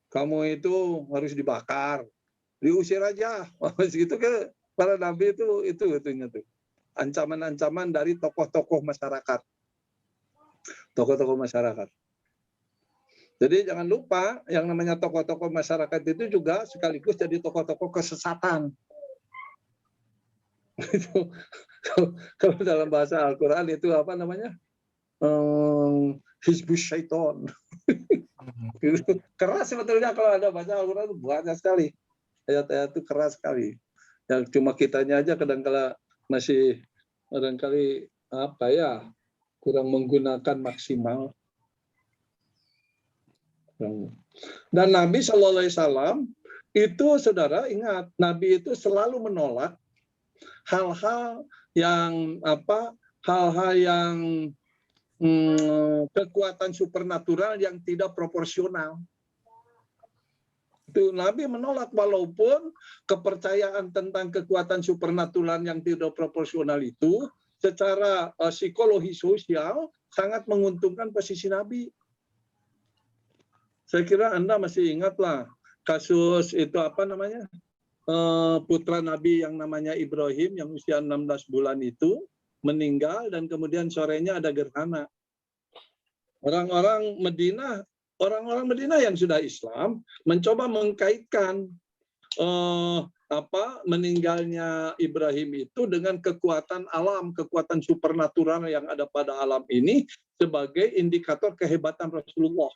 kamu itu harus dibakar, diusir aja. Gitu kan para Nabi itu itunya tuh. Ancaman-ancaman dari tokoh-tokoh masyarakat. tokoh-tokoh masyarakat. Jadi jangan lupa yang namanya tokoh-tokoh masyarakat itu juga sekaligus jadi tokoh-tokoh kesesatan. Itu kalau dalam bahasa Al-Quran itu apa namanya? Hizbus Syaiton. Keras sebetulnya kalau ada baca Al-Quran itu banyak sekali. Ayat-ayat itu keras sekali. Yang cuma kitanya aja kadang-kala masih barangkali apa ya, kurang menggunakan maksimal. Dan Nabi SAW itu, saudara ingat, Nabi itu selalu menolak hal-hal yang kekuatan supernatural yang tidak proporsional. Itu Nabi menolak, walaupun kepercayaan tentang kekuatan supernatural yang tidak proporsional itu secara psikologi sosial sangat menguntungkan posisi Nabi. Saya kira Anda masih ingatlah kasus itu apa namanya, putra Nabi yang namanya Ibrahim yang usia 16 bulan itu meninggal dan kemudian sorenya ada gerhana. Orang-orang Medina yang sudah Islam mencoba mengkaitkan meninggalnya Ibrahim itu dengan kekuatan alam, kekuatan supernatural yang ada pada alam ini sebagai indikator kehebatan Rasulullah.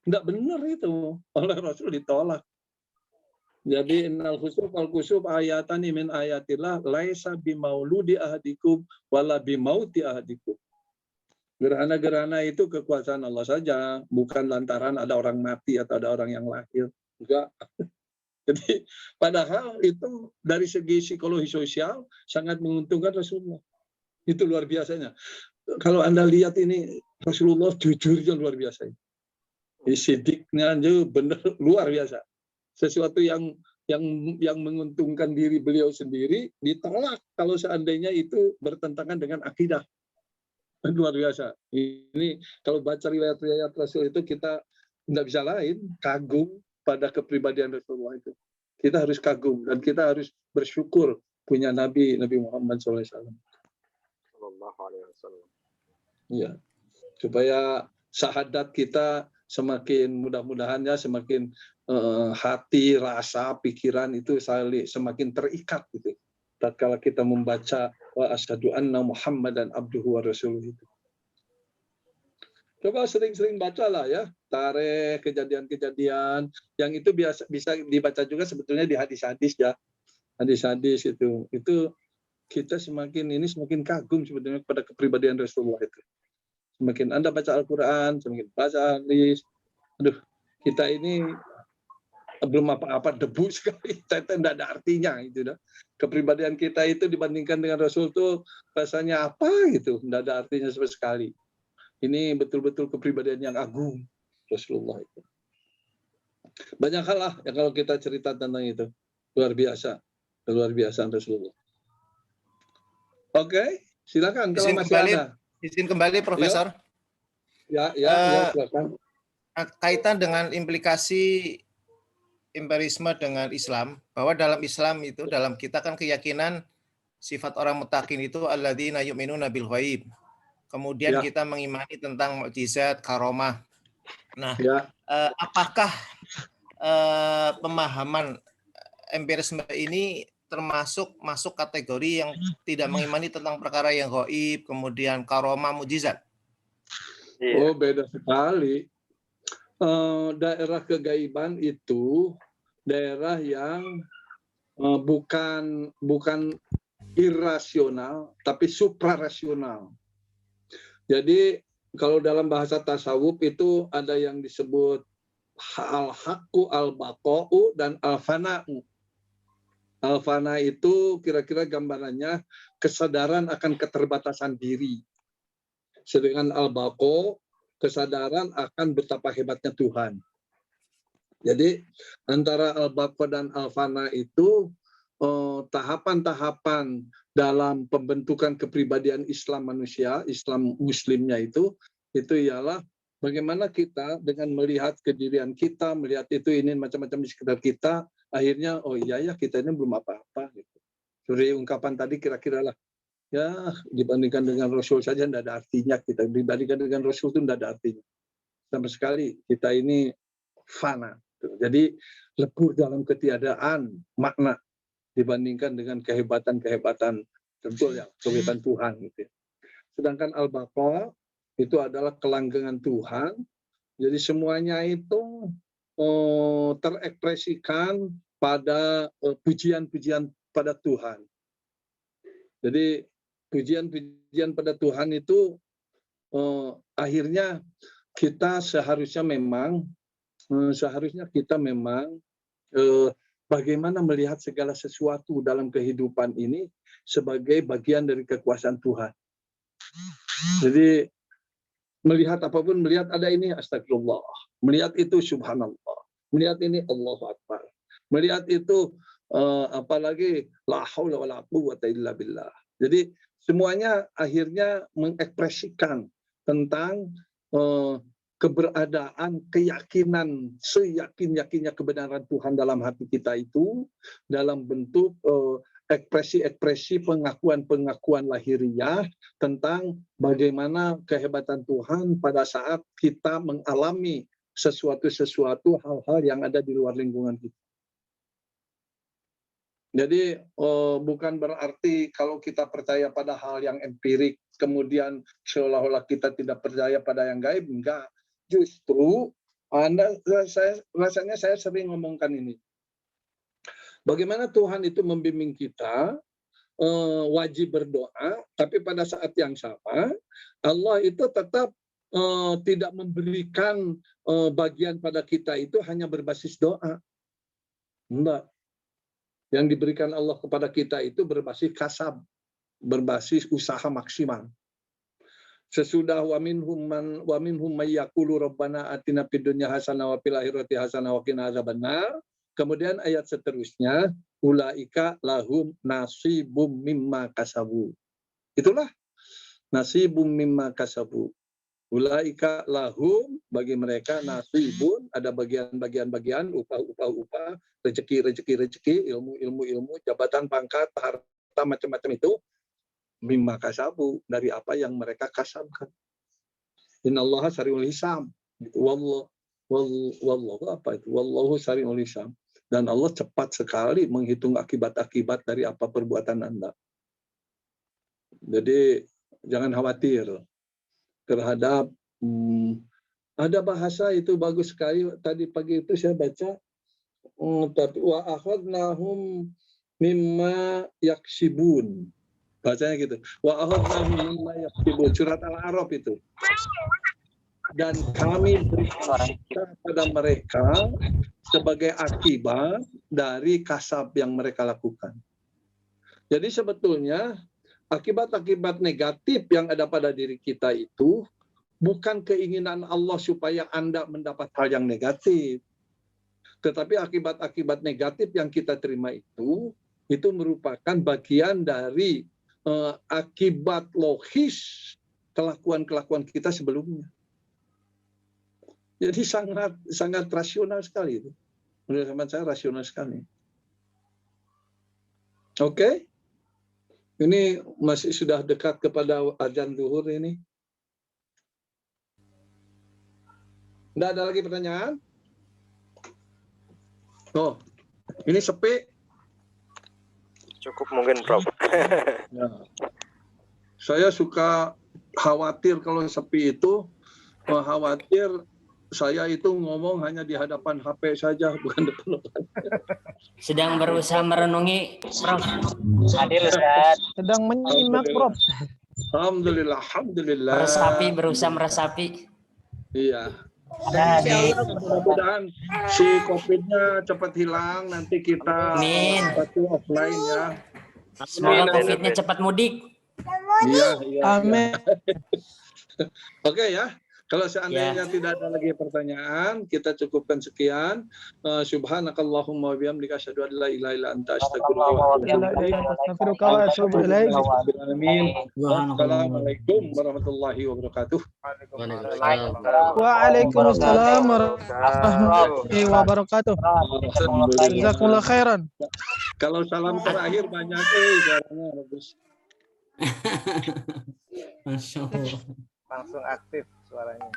Enggak benar itu, oleh Rasul ditolak. Jadi innal khusuf wal kusuf ayatani min ayatillah laisa bimauludi ahadikum wala bimauti ahadikum. Gerhana-gerhana itu kekuasaan Allah saja, bukan lantaran ada orang mati atau ada orang yang lahir. Enggak. Jadi padahal itu dari segi psikologi sosial sangat menguntungkan Rasulullah. Itu luar biasanya. Kalau Anda lihat ini Rasulullah jujurnya luar biasa. Sidiknya aja benar luar biasa. Sesuatu yang menguntungkan diri beliau sendiri ditolak kalau seandainya itu bertentangan dengan akidah. Luar biasa. Ini kalau baca riwayat-riwayat Rasul itu kita tidak bisa lain kagum pada kepribadian Rasulullah itu. Kita harus kagum dan kita harus bersyukur punya Nabi Muhammad SAW. Ya, supaya syahadat kita semakin mudah-mudahannya semakin hati, rasa, pikiran itu semakin terikat gitu. Tatkala kita membaca wa asyhadu anna Muhammadan abduhu wa rasuluh itu. Coba sering-sering bacalah ya, tarikh kejadian-kejadian yang itu bisa dibaca juga sebetulnya di hadis-hadis ya. Hadis-hadis itu kita semakin kagum sebetulnya pada kepribadian Rasulullah itu. Semakin Anda baca Al-Quran, semakin baca hadis, kita ini belum apa-apa, debu sekali, tidak ada artinya itu. Kepribadian kita itu dibandingkan dengan Rasul itu rasanya apa gitu, tidak ada artinya sama sekali. Ini betul-betul kepribadian yang agung Rasulullah itu. Banyak hal lah ya kalau kita cerita tentang itu, luar biasa Rasulullah. Oke, silakan kalau masih ada. Izin kembali, Profesor. Ya, silakan. Kaitan dengan implikasi empirisme dengan Islam, bahwa dalam Islam itu, dalam kita kan keyakinan sifat orang mutakin itu alladzina yu'minuna bil ghaib. Kemudian kita mengimani tentang mukjizat, karomah. Nah, apakah pemahaman empirisme ini masuk kategori yang tidak mengimani tentang perkara yang gaib, kemudian karomah, mukjizat? Oh, beda sekali. Daerah kegaiban itu daerah yang bukan irasional, tapi suprarasional. Jadi kalau dalam bahasa tasawuf itu ada yang disebut al-haqqu, al-baqa'u, dan al-fana'u. Al-fana itu kira-kira gambarannya kesadaran akan keterbatasan diri. Sedangkan al-baqo, kesadaran akan betapa hebatnya Tuhan. Jadi antara al-baqo dan al-fana itu tahapan-tahapan dalam pembentukan kepribadian Islam manusia, Islam muslimnya itu ialah bagaimana kita dengan melihat kedirian kita, melihat itu ini macam-macam di sekitar kita, akhirnya oh iya ya kita ini belum apa-apa gitu. Dari ungkapan tadi kira-kira lah Ya, dibandingkan dengan Rasul saja tidak ada artinya kita. Dibandingkan dengan Rasul itu tidak ada artinya. Sama sekali kita ini fana. Jadi lebur dalam ketiadaan makna dibandingkan dengan kehebatan-kehebatan tentu ya kehebatan Tuhan gitu. Sedangkan Al-Baqarah itu adalah kelanggengan Tuhan. Jadi semuanya itu terekspresikan pada pujian-pujian pada Tuhan. Jadi pujian-pujian pada Tuhan itu akhirnya kita seharusnya kita memang bagaimana melihat segala sesuatu dalam kehidupan ini sebagai bagian dari kekuasaan Tuhan. Jadi melihat apapun, melihat ada ini astagfirullah, melihat itu subhanallah, melihat ini Allahu Akbar, melihat itu apalagi la haula wala quwwata illa billah. Jadi semuanya akhirnya mengekspresikan tentang keberadaan, keyakinan, seyakin-yakinnya kebenaran Tuhan dalam hati kita itu dalam bentuk ekspresi-ekspresi pengakuan-pengakuan lahiriah tentang bagaimana kehebatan Tuhan pada saat kita mengalami sesuatu hal-hal yang ada di luar lingkungan kita. Jadi bukan berarti kalau kita percaya pada hal yang empirik, kemudian seolah-olah kita tidak percaya pada yang gaib, enggak. Justru rasanya saya sering ngomongkan ini. Bagaimana Tuhan itu membimbing kita wajib berdoa, tapi pada saat yang sama Allah itu tetap tidak memberikan bagian pada kita itu hanya berbasis doa. Enggak. Yang diberikan Allah kepada kita itu berbasis kasab, berbasis usaha maksimal. Sesudah wa minhum may yaqulu rabbana atina fid dunya hasanah wa fil akhirati hasanah wa qina adzabannar. Kemudian ayat seterusnya, ulaika lahum nasibum mimma kasabu. Itulah nasibum mimma kasabu. Ulaika lahum, bagi mereka nasibun, ada bagian-bagian, upah, rezeki, ilmu, jabatan, pangkat, harta, macam-macam itu, mimma kasabu, dari apa yang mereka kasabkan. Innallaha sari'ul hisab. Wallahu apa itu? Wallahu sari'ul hisab. Dan Allah cepat sekali menghitung akibat-akibat dari apa perbuatan Anda. Jadi jangan khawatir terhadap ada bahasa itu bagus sekali. Tadi pagi itu saya baca tapi wa akhadnahum mimma yaksibun. Bacanya gitu. Wa akhadnahum mimma yaksibun. Surat Al-A'raf itu. Dan kami berikan kepada mereka sebagai akibat dari kasab yang mereka lakukan. Jadi sebetulnya akibat-akibat negatif yang ada pada diri kita itu bukan keinginan Allah supaya Anda mendapat hal yang negatif. Tetapi akibat-akibat negatif yang kita terima itu merupakan bagian dari akibat logis kelakuan-kelakuan kita sebelumnya. Jadi sangat rasional sekali itu. Menurut hemat saya rasional sekali. Oke. Ini masih sudah dekat kepada azan zuhur ini. Tidak ada lagi pertanyaan? Oh, ini sepi. Cukup mungkin, Prof. Ya. Saya suka khawatir kalau sepi itu, khawatir saya itu ngomong hanya di hadapan HP saja, bukan depan. Sedang berusaha merenungi, Prof. Hadir, Ustaz. Sedang menyimak, Prof. Alhamdulillah. Berusaha meresapi. Iya. Mudah-mudahan si COVID-nya cepat hilang, nanti kita offline ya. Semoga COVID-nya cepat mudik. Iya. Amin. Oke ya. Kalau seandainya tidak ada lagi pertanyaan, kita cukupkan sekian. Subhanakallahumma wa bihamdika asyhadu an la ilaha illa anta astaghfiruka wa atubu ilaik. Assalamualaikum warahmatullahi wabarakatuh. Waalaikumsalam warahmatullahi wabarakatuh. Jazakumullah khairan. Kalau salam terakhir banyak suaranya bagus. Masya Allah. Langsung aktif suaranya.